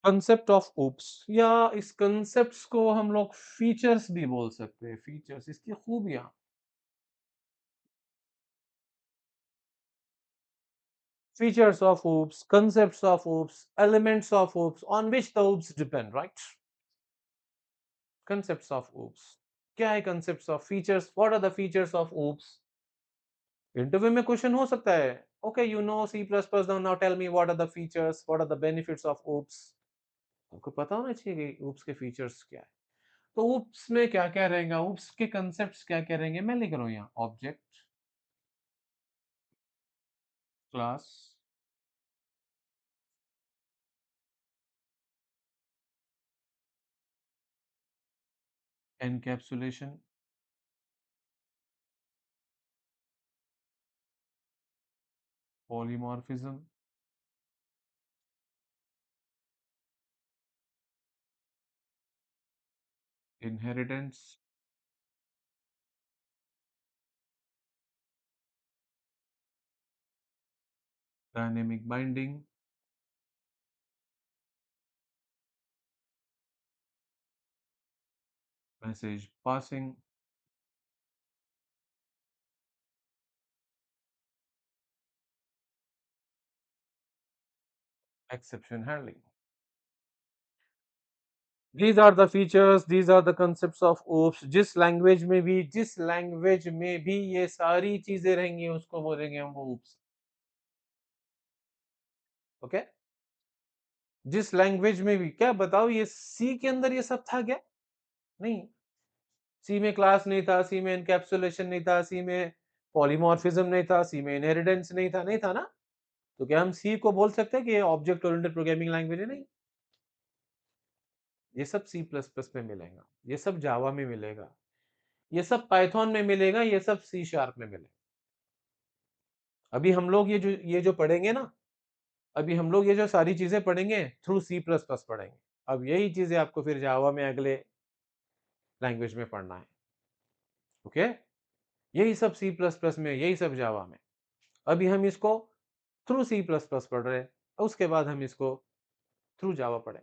Concept of oops, या इस कंसेप्ट्स को हम लोग फीचर्स भी बोल सकते हैं। फीचर्स, इसकी खूबियां। Features of oops, concepts of oops, elements of oops, on which the oops depend, right? Concepts of oops, क्या है concepts of features? What are the features of oops? Interview में क्वेश्चन हो सकता है। Okay, you know C plus plus, now tell me what are the features, what are the benefits of oops। आपको पता होना चाहिए कि oops के फीचर्स क्या है। तो ऊप्स में क्या क्या रहेगा, ऊप्स के कंसेप्ट्स क्या क्या रहेंगे, मैं लिख रहा हूं यहाँ। Object, class, encapsulation, polymorphism, inheritance, dynamic binding, message passing, exception handling. These are the features, these are the concepts of OOPS। जिस लैंग्वेज में भी ये सारी चीजें रहेंगी उसको बोलेंगे हम OOPS। ओके, जिस लैंग्वेज में भी, क्या बताओ ये सी के अंदर ये सब था क्या? नहीं, सी में क्लास नहीं था, सी में एनकैप्सुलेशन नहीं था, सी में पॉलीमॉर्फिज्म नहीं था, सी में इनहेरिटेंस नहीं था, नहीं था ना? तो क्या हम सी को बोल सकते हैं कि ये ऑब्जेक्ट ओरिएंटेड प्रोग्रामिंग लैंग्वेज है? नहीं, ये सब सी प्लस प्लस में मिलेगा, ये सब जावा में मिलेगा, ये सब पाइथन में मिलेगा, ये सब सी शार्प में मिलेगा। अभी हम लोग ये जो पढ़ेंगे ना, अभी हम लोग ये जो सारी चीजें पढ़ेंगे थ्रू सी प्लस प्लस पढ़ेंगे। अब यही चीजें आपको फिर जावा में अगले लैंग्वेज में पढ़ना है। ओके, यही सब सी प्लस प्लस में, यही सब जावा में। अभी हम इसको थ्रू सी प्लस प्लस पढ़ रहे हैं, उसके बाद हम इसको थ्रू जावा पढ़े।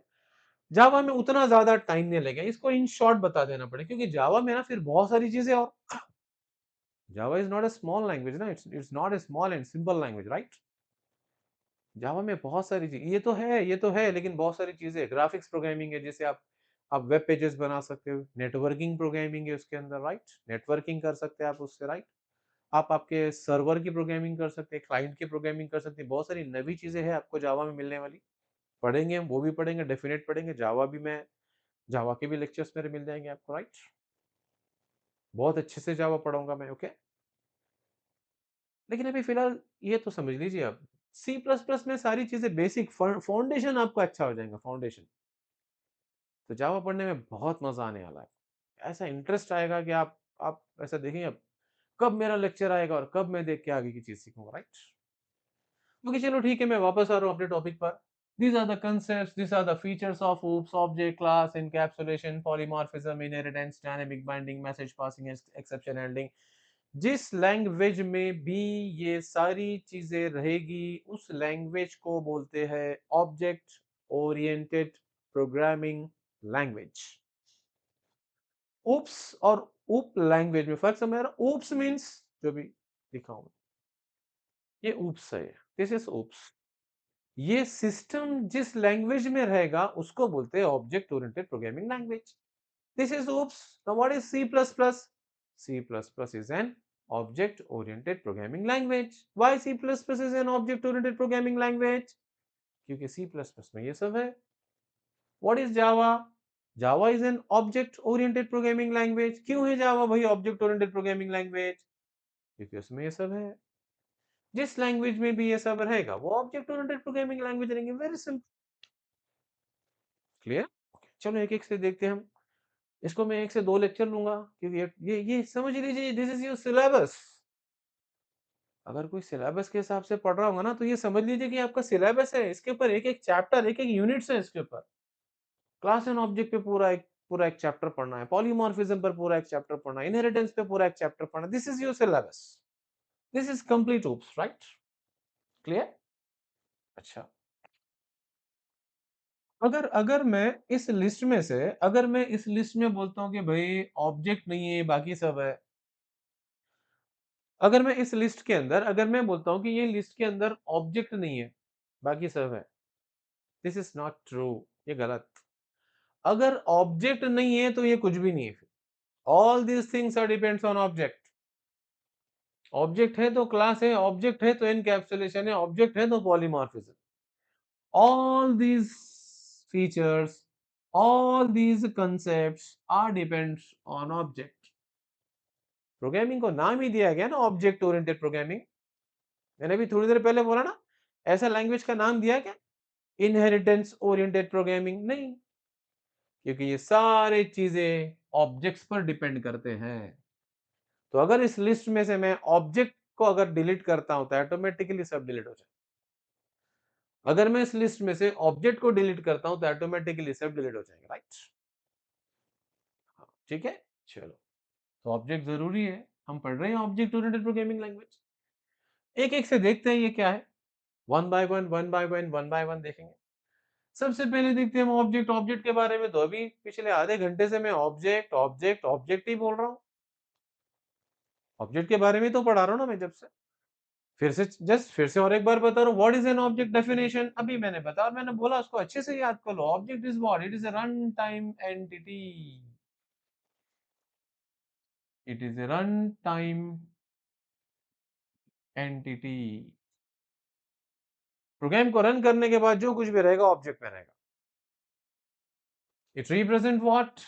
जावा में उतना ज्यादा टाइम नहीं लगेगा, इसको इन शॉर्ट बता देना पड़ेगा, क्योंकि जावा में ना फिर बहुत सारी चीजें। और Java is not a small language ना, it's not a small and simple language, right? Java में बहुत सारी चीज, ये तो है लेकिन बहुत सारी चीजें, ग्राफिक्स प्रोग्रामिंग है, जैसे आप वेब पेजेस बना सकते हो, नेटवर्किंग प्रोग्रामिंग है उसके अंदर, राइट? नेटवर्किंग कर सकते हैं आप उससे, राइट? आप आपके सर्वर की प्रोग्रामिंग कर सकते हैं, क्लाइंट की प्रोग्रामिंग कर सकते हैं, बहुत सारी नई चीजें हैं आपको जावा में मिलने वाली। पढ़ेंगे हम, वो भी पढ़ेंगे, डेफिनेट पढ़ेंगे जावा भी। मैं जावा के भी लेक्चर्स मेरे मिल जाएंगे आपको, राइट? बहुत अच्छे से जावा पढ़ाऊंगा मैं, ओके। लेकिन अभी फिलहाल ये तो समझ लीजिए आप, सी प्लस प्लस में सारी चीजें बेसिक फाउंडेशन आपका अच्छा हो जाएगा, फाउंडेशन। तो जावा पढ़ने में बहुत मजा आने वाला है, ऐसा इंटरेस्ट आएगा कि आप ऐसा देखेंगे अब कब मेरा लेक्चर आएगा और कब मैं देख के आगे की चीज सीखूंगा, राइट? ओके, चलो ठीक है, मैं वापस आ रहा हूँ अपने टॉपिक पर। These are the concepts, these are the features of OOPS: object, class, encapsulation, polymorphism, inheritance, dynamic binding, message passing, exception handling। जिस लैंग्वेज में भी ये सारी चीजें रहेगी उस लैंग्वेज को बोलते हैं object oriented programming language. OOPs और ओप लैंग्वेज में फर्क समझ रहा? ओप्स मीन्स जो भी लिखा हूं, ये ओप्स है, दिस इज ओप्स। ये सिस्टम जिस लैंग्वेज में रहेगा उसको बोलते हैं object oriented programming language. This is OOPs. Now what is C plus plus? C plus plus is an object oriented programming language. Why C plus plus is an object oriented programming language? क्योंकि C plus plus में ये सब है। What is Java? Java is an object oriented programming language. क्यों है जावा भाई object oriented programming language? क्योंकि उसमें ये सब है। जिस लैंग्वेज में भी ये सब रहेगा वो ऑब्जेक्ट ओरिएंटेड प्रोग्रामिंग लैंग्वेज रहेंगे। Very simple, clear? चलो एक एक से देखते हैं हम। इसको मैं एक से दो लेक्चर लूंगा, क्योंकि ये समझ लीजिए, दिस इज योर सिलेबस। अगर कोई सिलेबस के हिसाब से पढ़ रहा होगा ना तो ये समझ लीजिए कि आपका सिलेबस है, इसके ऊपर एक एक चैप्टर, एक एक यूनिट्स है इसके ऊपर। क्लास एंड ऑब्जेक्ट पे पूरा एक चैप्टर पढ़ना है, पॉलीमॉर्फिज्म पर पूरा एक चैप्टर पढ़ना है, इनहेरिटेंस पे पूरा एक चैप्टर पढ़ना है। This is your syllabus, this is complete OOPs, right? Clear? अच्छा, अगर अगर मैं इस लिस्ट में बोलता हूँ कि भाई ऑब्जेक्ट नहीं है बाकी सब है, अगर मैं बोलता हूँ कि ये लिस्ट के अंदर ऑब्जेक्ट नहीं है बाकी सब है, दिस इज नॉट ट्रू, ये गलत। अगर ऑब्जेक्ट नहीं है तो ये कुछ भी नहीं है। All these things are depends on object. Object है तो क्लास है, ऑब्जेक्ट है तो एनकैप्सुलेशन है, ऑब्जेक्ट है तो polymorphism. all these features, all these concepts are depends on object। Programming को नाम ही दिया गया ना ऑब्जेक्ट ओरिएंटेड प्रोग्रामिंग। मैंने भी थोड़ी देर पहले बोला ना, ऐसा लैंग्वेज का नाम दिया क्या? इनहेरिटेंस ओरिएंटेड प्रोग्रामिंग नहीं, क्योंकि ये सारी चीज़ें ऑब्जेक्ट्स पर डिपेंड करते हैं। तो अगर इस लिस्ट में से मैं ऑब्जेक्ट को अगर डिलीट करता हूँ, तो ऑटोमेटिकली सब डिलीट हो जाए। अगर मैं इस लिस्ट में से ऑब्जेक्ट को डिलीट करता हूँ, तो ऑटोमेटिकली सब डिलीट हो जाएंगे, राइट? हाँ, ठीक है? चलो, तो ऑब्जेक्ट ज़रूरी है। हम पढ़ रहे हैं ऑब्जेक्ट ओरिएंटेड प्रोग्रामिंग लैंग्वेज। एक-एक से देखते हैं ये क्या है। One by one, one by one, one by one देखेंगे। सबसे पहले देखते हैं हम ऑब्जेक्ट। ऑब्जेक्ट के बारे में तो अभी पिछले आधे घंटे से मैं ऑब्जेक्ट, ऑब्जेक्ट, ऑब्जेक्ट ही बोल रहा हूँ। ऑब्जेक्ट के बारे में तो पढ़ा रहा हूँ ना मैं जब से। फिर से और एक बार बता रहा हूँ, what is an object definition. अभी मैंने बताया और मैंने बोला उसको अच्छे से याद कर लो। Object is what? It is a run time entity. It is a run time entity. Program को रन करने के बाद जो कुछ भी रहेगा ऑब्जेक्ट में रहेगा। It represent what?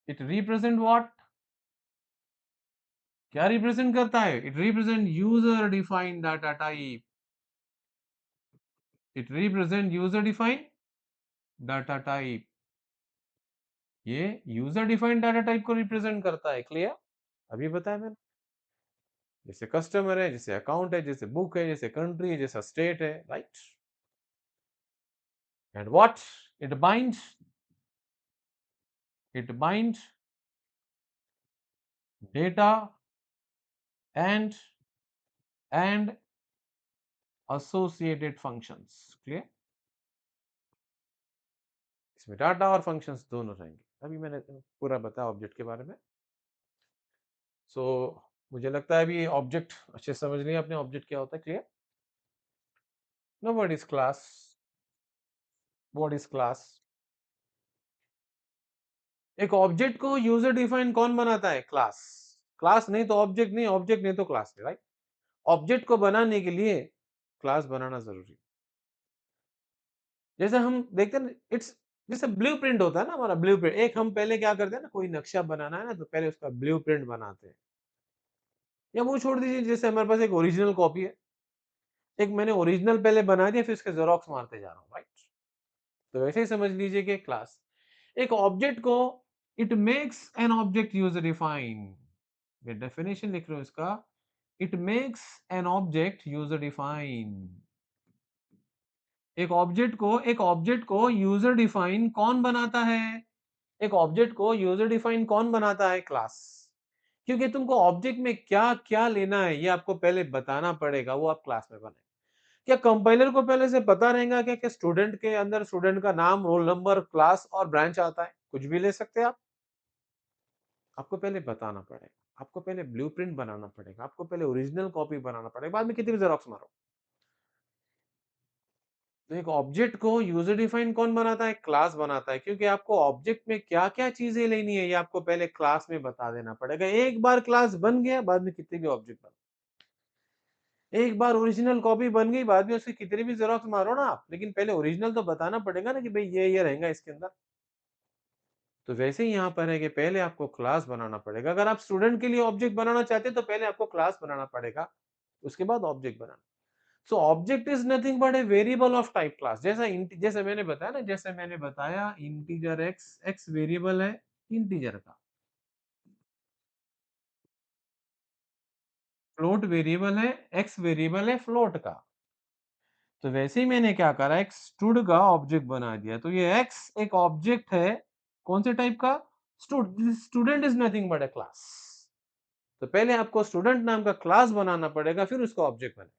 It represent what? क्या रिप्रेजेंट करता है? It represent user defined data type. It represent user defined data type. ये यूजर डिफाइंड डाटा टाइप को रिप्रेजेंट करता है। क्लियर? अभी बताया मैंने। जैसे कस्टमर है, जैसे अकाउंट है, जैसे बुक है, जैसे कंट्री है, जैसा स्टेट है, right? And what it bind? It bind data and and associated functions. Clear? इसमें डाटा और फंक्शंस दोनों रहेंगे। अभी मैंने पूरा बताया ऑब्जेक्ट के बारे में। सो मुझे लगता है अभी ऑब्जेक्ट अच्छे से समझ लिया आपने। ऑब्जेक्ट क्या होता है? Clear? No, what is class? What is class? एक ऑब्जेक्ट को यूजर डिफाइन कौन बनाता है? क्लास। क्लास नहीं तो ऑब्जेक्ट नहीं, ऑब्जेक्ट नहीं तो क्लास नहीं, राइट? ऑब्जेक्ट को बनाने के लिए क्लास बनाना जरूरी है। जैसे हम देखते हैं इट्स जैसे ब्लूप्रिंट होता है ना हमारा। ब्लूप्रिंट एक हम पहले क्या करते हैं ना, कोई नक्शा बनाना है ना तो पहले उसका ब्लूप्रिंट बनाते हैं। या वो छोड़ दीजिए, जैसे हमारे पास एक ओरिजिनल कॉपी है, एक मैंने ओरिजिनल पहले बना दिया, फिर उसके जेरोक्स मारते जा रहा हूँ, राइट? तो वैसे ही समझ लीजिए कि क्लास एक ऑब्जेक्ट को, it makes an object user define. ये डेफिनेशन लिख रहे हो इसका। It makes an object user define. एक ऑब्जेक्ट को यूजर डिफाइन कौन बनाता है? एक ऑब्जेक्ट को यूजर डिफाइन कौन बनाता है? क्लास। क्योंकि तुमको ऑब्जेक्ट में क्या क्या लेना है ये आपको पहले बताना पड़ेगा, वो आप क्लास में बनाए। क्या कंपाइलर को पहले से पता रहेगा क्या कि स्टूडेंट के अंदर स्टूडेंट का नाम, रोल नंबर, क्लास और ब्रांच आता है? कुछ भी ले सकते हैं आप। आपको पहले बताना पड़ेगा। आपको पहले ब्लूप्रिंट बनाना पड़ेगा। आपको पहले ओरिजिनल कॉपी बनाना पड़ेगा। बाद में कितनी भी जेरॉक्स मारो। तो एक ऑब्जेक्ट को यूजर डिफाइन कौन बनाता है? क्लास बनाता है। क्योंकि आपको ऑब्जेक्ट में क्या क्या चीजें लेनी है ये आपको पहले क्लास में बता देना पड़ेगा। एक बार क्लास बन गया, बाद में कितने भी ऑब्जेक्ट बन, एक बार ओरिजिनल कॉपी बन गई, बाद में उसकी कितनी भी जेरॉक्स मारो ना आप, लेकिन पहले ओरिजिनल तो बताना पड़ेगा ना कि भाई ये रहेगा इसके अंदर। तो वैसे ही यहाँ पर है कि पहले आपको क्लास बनाना पड़ेगा। अगर आप स्टूडेंट के लिए ऑब्जेक्ट बनाना चाहते हैं तो पहले आपको क्लास बनाना पड़ेगा, उसके बाद object banana. So object is nothing but a variable of type class. जैसे मैंने बताया ना, जैसे मैंने बताया इंटीजर एक्स, एक्स वेरिएबल है इंटीजर का, फ्लोट वेरिएबल है, एक्स वेरिएबल है फ्लोट का। तो वैसे ही मैंने क्या करा, एक स्टूड का ऑब्जेक्ट बना दिया। तो ये एक्स एक ऑब्जेक्ट है, कौन से टाइप का? Student is nothing but A class. तो पहले आपको स्टूडेंट नाम का क्लास बनाना पड़ेगा, फिर उसका ऑब्जेक्ट बने।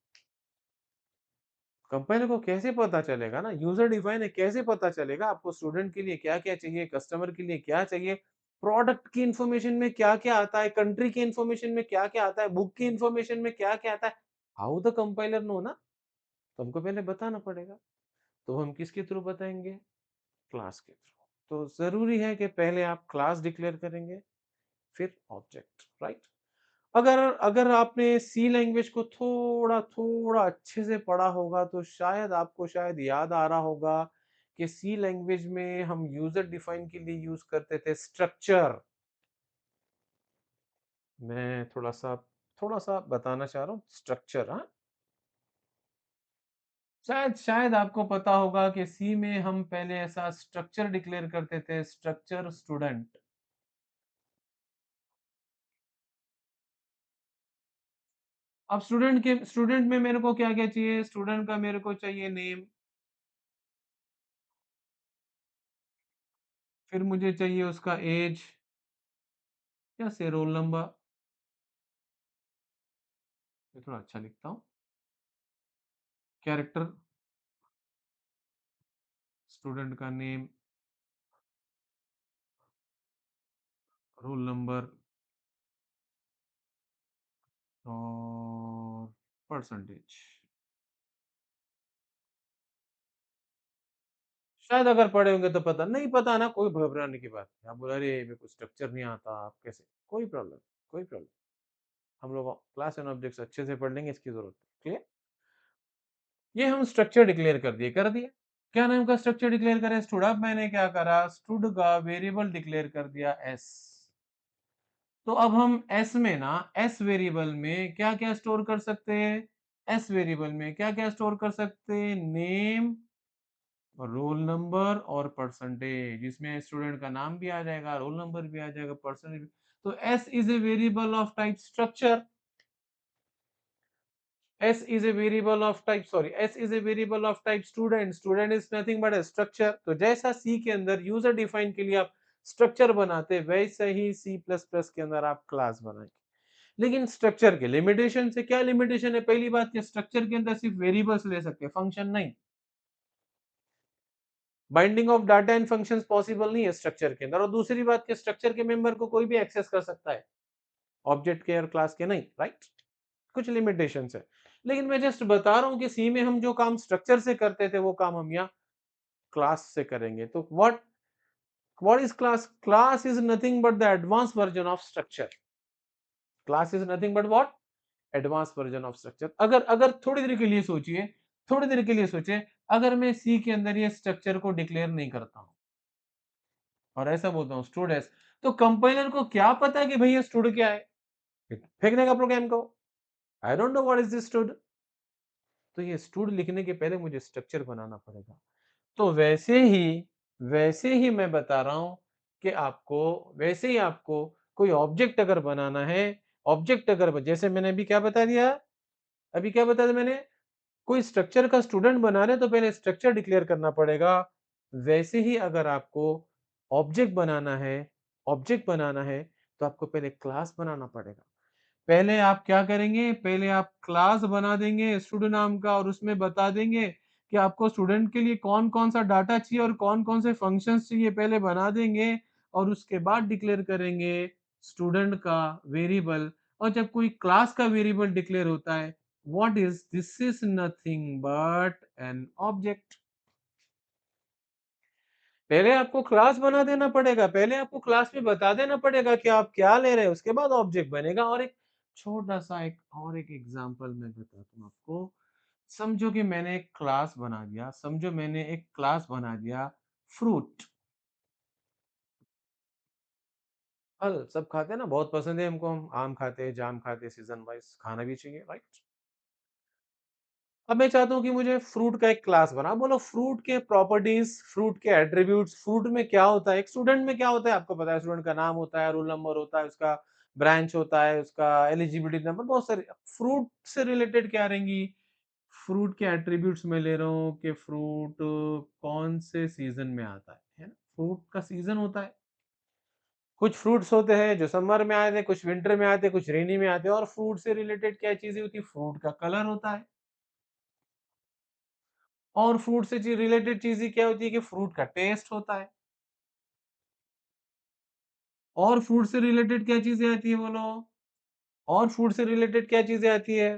कंपाइलर को कैसे पता चलेगा ना, यूजर डिफाइन है, कैसे पता चलेगा आपको स्टूडेंट के लिए क्या क्या चाहिए, कस्टमर के लिए क्या चाहिए, प्रोडक्ट की इंफॉर्मेशन में क्या क्या आता है, कंट्री की इंफॉर्मेशन में क्या क्या आता है, बुक की इंफॉर्मेशन में क्या क्या आता है। हाउ द कंपाइलर नो ना, तो हमको पहले बताना पड़ेगा। तो हम किसके थ्रू बताएंगे? क्लास के थ्रू। तो जरूरी है कि पहले आप क्लास डिक्लेयर करेंगे, फिर ऑब्जेक्ट, राइट? अगर अगर आपने सी लैंग्वेज को थोड़ा थोड़ा अच्छे से पढ़ा होगा तो शायद आपको शायद याद आ रहा होगा कि सी लैंग्वेज में हम यूजर डिफाइन के लिए यूज करते थे स्ट्रक्चर। मैं थोड़ा सा बताना चाह रहा हूँ स्ट्रक्चर। हाँ, शायद शायद आपको पता होगा कि सी में हम पहले ऐसा स्ट्रक्चर डिक्लेयर करते थे, स्ट्रक्चर स्टूडेंट। अब स्टूडेंट में मेरे को क्या-क्या चाहिए? स्टूडेंट का मेरे को चाहिए नेम, फिर मुझे चाहिए उसका ऐज या से रोल नंबर। ये थोड़ा अच्छा लिखता हूँ। कैरेक्टर, स्टूडेंट का नेम, रोल नंबर और परसेंटेज। शायद अगर पढ़े होंगे तो पता नहीं, पता ना कोई घबराने की बात नहीं। आप बोले अरे मेरे को स्ट्रक्चर नहीं आता, आप कैसे? कोई प्रॉब्लम, कोई प्रॉब्लम। हम लोग क्लास एंड ऑब्जेक्ट्स अच्छे से पढ़ लेंगे, इसकी जरूरत नहीं। क्लियर? ये हम स्ट्रक्चर डिक्लेयर कर दिया। क्या नाम का स्ट्रक्चर डिक्लेयर करें? स्टूड। अब मैंने क्या करा, स्टूड का वेरिएबल डिक्लेयर कर दिया एस। तो अब हम एस में ना, एस वेरिएबल में क्या क्या स्टोर कर सकते हैं? एस वेरिएबल में क्या क्या स्टोर कर सकते हैं? नेम, रोल नंबर और परसेंटेज। इसमें स्टूडेंट का नाम भी आ जाएगा, रोल नंबर भी आ जाएगा, परसेंटेज भी। तो S is a variable of type structure. S is a variable of type, sorry, S is a variable of type student. Student is nothing but a structure. तो जैसा C के अंदर user define के लिए आप structure बनाते, वैसे ही C++ के अंदर आप क्लास बनाएंगे। लेकिन स्ट्रक्चर के लिमिटेशन से क्या लिमिटेशन है? पहली बात कि स्ट्रक्चर के अंदर सिर्फ वेरिएबल्स ले सकते हैं, फंक्शन नहीं। Binding of data and functions possible नहीं है स्ट्रक्चर के अंदर। और दूसरी बात कि स्ट्रक्चर के मेंबर को कोई भी एक्सेस कर सकता है, ऑब्जेक्ट के और क्लास के नहीं, राइट? कुछ लिमिटेशंस है। लेकिन मैं जस्ट बता रहा हूं कि सी में हम जो काम स्ट्रक्चर से करते थे वो काम हम यहाँ क्लास से करेंगे। तो what is class? Class is nothing but the advance version of structure. Class is nothing but what? Advance version of structure. अगर अगर थोड़ी देर के लिए सोचिए, थोड़ी देर के लिए सोचिए, अगर मैं सी के अंदर ये स्ट्रक्चर को डिक्लेयर नहीं करता हूं और ऐसा बोलता हूँ स्टूड एस, तो कंपाइलर को क्या पता कि भैया स्टूड क्या है? फेंक देगा प्रोग्राम को। I don't know what is this stood. तो ये स्टूड लिखने के पहले मुझे स्ट्रक्चर बनाना पड़ेगा। तो वैसे ही मैं बता रहा हूं कि आपको, वैसे ही आपको कोई ऑब्जेक्ट अगर बनाना है, ऑब्जेक्ट अगर जैसे मैंने अभी क्या बता दिया, अभी क्या बता दिया मैंने, कोई स्ट्रक्चर का स्टूडेंट बना रहे तो पहले स्ट्रक्चर डिक्लेयर करना पड़ेगा। वैसे ही अगर आपको ऑब्जेक्ट बनाना है, ऑब्जेक्ट बनाना है तो आपको पहले क्लास बनाना पड़ेगा। पहले आप क्या करेंगे, पहले आप क्लास बना देंगे स्टूडेंट नाम का और उसमें बता देंगे कि आपको स्टूडेंट के लिए कौन कौन सा डाटा चाहिए और कौन कौन से फंक्शंस चाहिए, पहले बना देंगे। और उसके बाद डिक्लेयर करेंगे स्टूडेंट का वेरिएबल। और जब कोई क्लास का वेरिएबल डिक्लेयर होता है, what is this? Is nothing but an object. पहले आपको क्लास बना देना पड़ेगा, पहले आपको क्लास में बता देना पड़ेगा कि आप क्या ले रहे हैं, उसके बाद ऑब्जेक्ट बनेगा। और एक छोटा सा एक एग्जांपल मैं बताता हूँ आपको। समझो कि मैंने एक क्लास बना दिया, समझो मैंने एक क्लास बना दिया फ्रूट। फल सब खाते हैं ना, बहुत पसंद है हमको, हम आम खाते हैं, जाम खाते हैं, सीजन वाइज खाना भी चाहिए, राइट? अब मैं चाहता हूँ कि मुझे फ्रूट का एक क्लास बना। बोलो फ्रूट के प्रॉपर्टीज, फ्रूट के एट्रीब्यूट्स, फ्रूट में क्या होता है, एक स्टूडेंट में क्या होता है आपको पता है, स्टूडेंट का नाम होता है, रोल नंबर होता है, उसका ब्रांच होता है, उसका एलिजिबिलिटी नंबर, बहुत सारे। फ्रूट से रिलेटेड क्या रहेंगी? फ्रूट के एट्रीब्यूट्स में ले रहा हूँ कि फ्रूट कौन से सीजन में आता है ना? फ्रूट का सीजन होता है। कुछ फ्रूट्स होते हैं जो समर में आते हैं, कुछ विंटर में आते हैं, कुछ रेनी में आते हैं। और फ्रूट से रिलेटेड क्या चीजें होती है? फ्रूट का कलर होता है। और फ्रूट से रिलेटेड चीजें क्या होती है कि फ्रूट का टेस्ट होता है। और फ्रूट से रिलेटेड क्या चीजें आती है बोलो? और फ्रूट से रिलेटेड क्या चीजें आती है?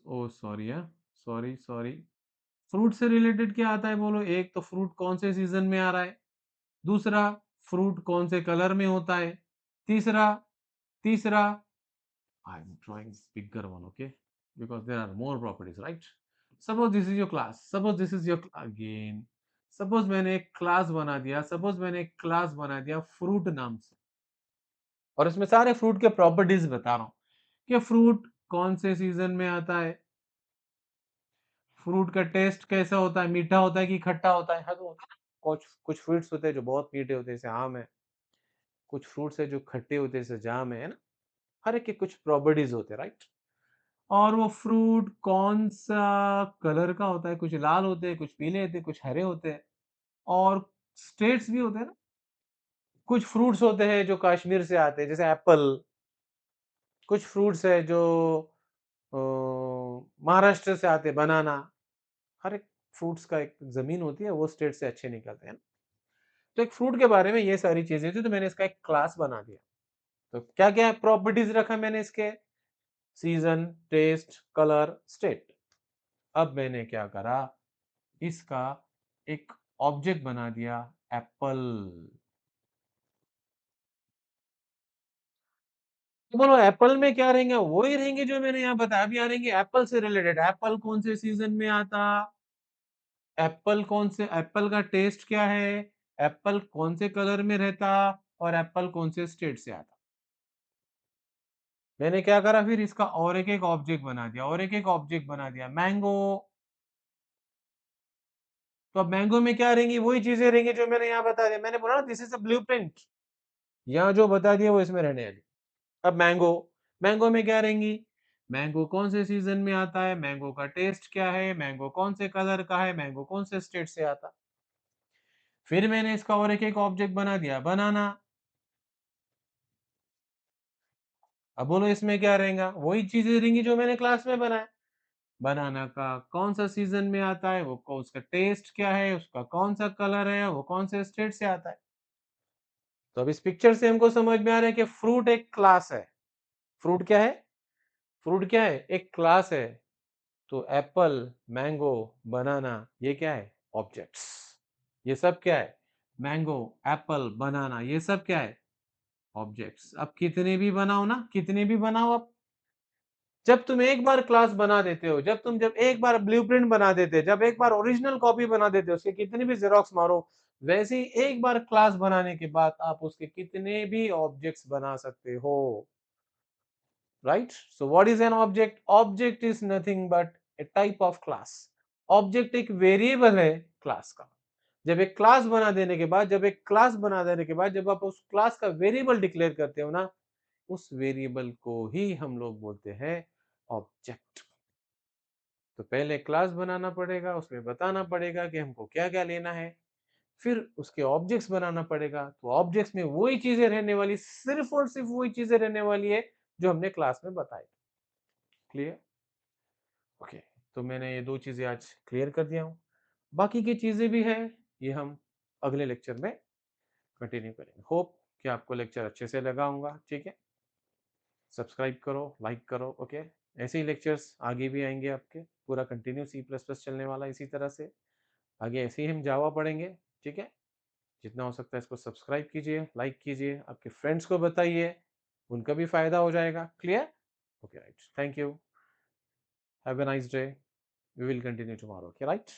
ओ सॉरी यार, सॉरी सॉरी। फ्रूट से रिलेटेड क्या आता है बोलो? एक तो फ्रूट कौन से सीजन में आ रहा है, दूसरा फ्रूट कौन से कलर में होता है, तीसरा तीसरा I am drawing bigger one, okay, because there are more properties, right? Suppose this is your class, suppose this is your again, suppose मैंने एक क्लास बना दिया, सपोज मैंने एक क्लास बना दिया फ्रूट नाम से। और इसमें सारे फ्रूट के प्रॉपर्टीज बता रहा हूँ कि फ्रूट कौन से सीजन में आता है, फ्रूट का टेस्ट कैसा होता है, मीठा होता है कि खट्टा होता है। हाँ, तो होता है ना, कुछ कुछ फ्रूट्स होते हैं जो बहुत मीठे होते हैं, जैसे आम है। कुछ फ्रूट्स है जो खट्टे होते हैं, जैसे जाम है ना। हर एक के कुछ प्रॉपर्टीज होते हैं, राइट। और वो फ्रूट कौन सा कलर का होता है, कुछ लाल होते हैं, कुछ पीले होते हैं, कुछ हरे होते हैं। और स्टेट्स भी होते हैं ना। कुछ फ्रूट्स होते हैं जो कश्मीर से आते हैं, जैसे एप्पल। कुछ फ्रूट्स है जो अ, महाराष्ट्र से आते हैं, बनाना। हर एक फ्रूट्स का एक जमीन होती है, वो स्टेट से अच्छे निकलते हैं। तो एक फ्रूट के बारे में ये सारी चीजें थी, तो मैंने इसका एक क्लास बना दिया। तो क्या क्या प्रॉपर्टीज रखा मैंने इसके, सीजन, टेस्ट, कलर, स्टेट। अब मैंने क्या करा, इसका एक ऑब्जेक्ट बना दिया, एप्पल। तो बोलो एप्पल में क्या रहेंगे, वही रहेंगे जो मैंने यहाँ बताया। अभी आ रहेंगे एप्पल से रिलेटेड, एप्पल कौन से सीजन में आता, एप्पल कौन से, एप्पल का टेस्ट क्या है, एप्पल कौन से कलर में रहता, और एप्पल कौन से स्टेट से आता। मैंने क्या करा फिर, इसका और एक एक ऑब्जेक्ट बना दिया, और एक एक ऑब्जेक्ट बना दिया। मैंगो, तो अब मैंगो में क्या रहेंगी, वही चीजें रहेंगी जो मैंने यहाँ बता दिया। मैंने बोला ना, दिस इज अ ब्लूप्रिंट। यहाँ जो बता दिया वो इसमें रहने वाली। अब मैंगो, मैंगो में क्या रहेंगी, मैंगो कौन से सीजन में आता है, मैंगो का टेस्ट क्या है, मैंगो कौन से कलर का है, मैंगो कौन से स्टेट से आता। फिर मैंने इसका और एक एक ऑब्जेक्ट बना दिया, बनाना। अब बोलो इसमें क्या रहेगा, वही चीजें रहेंगी जो मैंने क्लास में बनाया। बनाना का कौन सा सीजन में आता है, वो उसका टेस्ट क्या है, उसका कौन सा कलर है, वो कौन से स्टेट से आता है। तो अब इस पिक्चर से हमको समझ में आ रहा है कि फ्रूट एक क्लास है। फ्रूट क्या है, फ्रूट क्या है, एक क्लास है। तो एप्पल, मैंगो, बनाना, ये क्या है, ऑब्जेक्ट्स। ये सब क्या है, मैंगो, एप्पल, बनाना, ये सब क्या है, ऑब्जेक्ट्स। अब कितने भी बनाओ ना, कितने भी बनाओ अब, जब तुम एक बार क्लास बना देते हो, जब एक बार ब्लूप्रिंट बना देते हो, जब एक बार ओरिजिनल कॉपी बना देते हो, उसके कितनी भी जेरोक्स मारो, वैसे ही एक बार क्लास बनाने के बाद आप उसके कितने भी ऑब्जेक्ट्स बना सकते हो, right. So what is an object, object is nothing but A type of class. Object एक वेरिएबल है क्लास का। जब एक क्लास बना देने के बाद, जब एक क्लास बना देने के बाद, जब आप उस क्लास का वेरिएबल डिक्लेयर करते हो ना, उस वेरिएबल को ही हम लोग बोलते हैं ऑब्जेक्ट। तो पहले क्लास बनाना पड़ेगा, उसमें बताना पड़ेगा कि हमको क्या क्या लेना है। फिर उसके ऑब्जेक्ट्स बनाना पड़ेगा, तो ऑब्जेक्ट्स में वही चीजें रहने वाली, सिर्फ और सिर्फ वही चीजें रहने वाली है जो हमने क्लास में बताई। Clear, okay. तो मैंने ये दो चीजें आज क्लियर कर दिया हूँ। बाकी की चीजें भी है, ये हम अगले लेक्चर में कंटिन्यू करेंगे। होप कि आपको लेक्चर अच्छे से लगा होगा। ठीक है, सब्सक्राइब करो, लाइक करो, ओके। ऐसे ही लेक्चर्स आगे भी आएंगे आपके, पूरा कंटिन्यू C++ चलने वाला है इसी तरह से। आगे ऐसे ही हम जावा पढ़ेंगे। ठीक है, जितना हो सकता है इसको सब्सक्राइब कीजिए, लाइक कीजिए, आपके फ्रेंड्स को बताइए, उनका भी फायदा हो जाएगा। Clear, okay, right. Thank you, have a nice day, we will continue tomorrow, okay, right.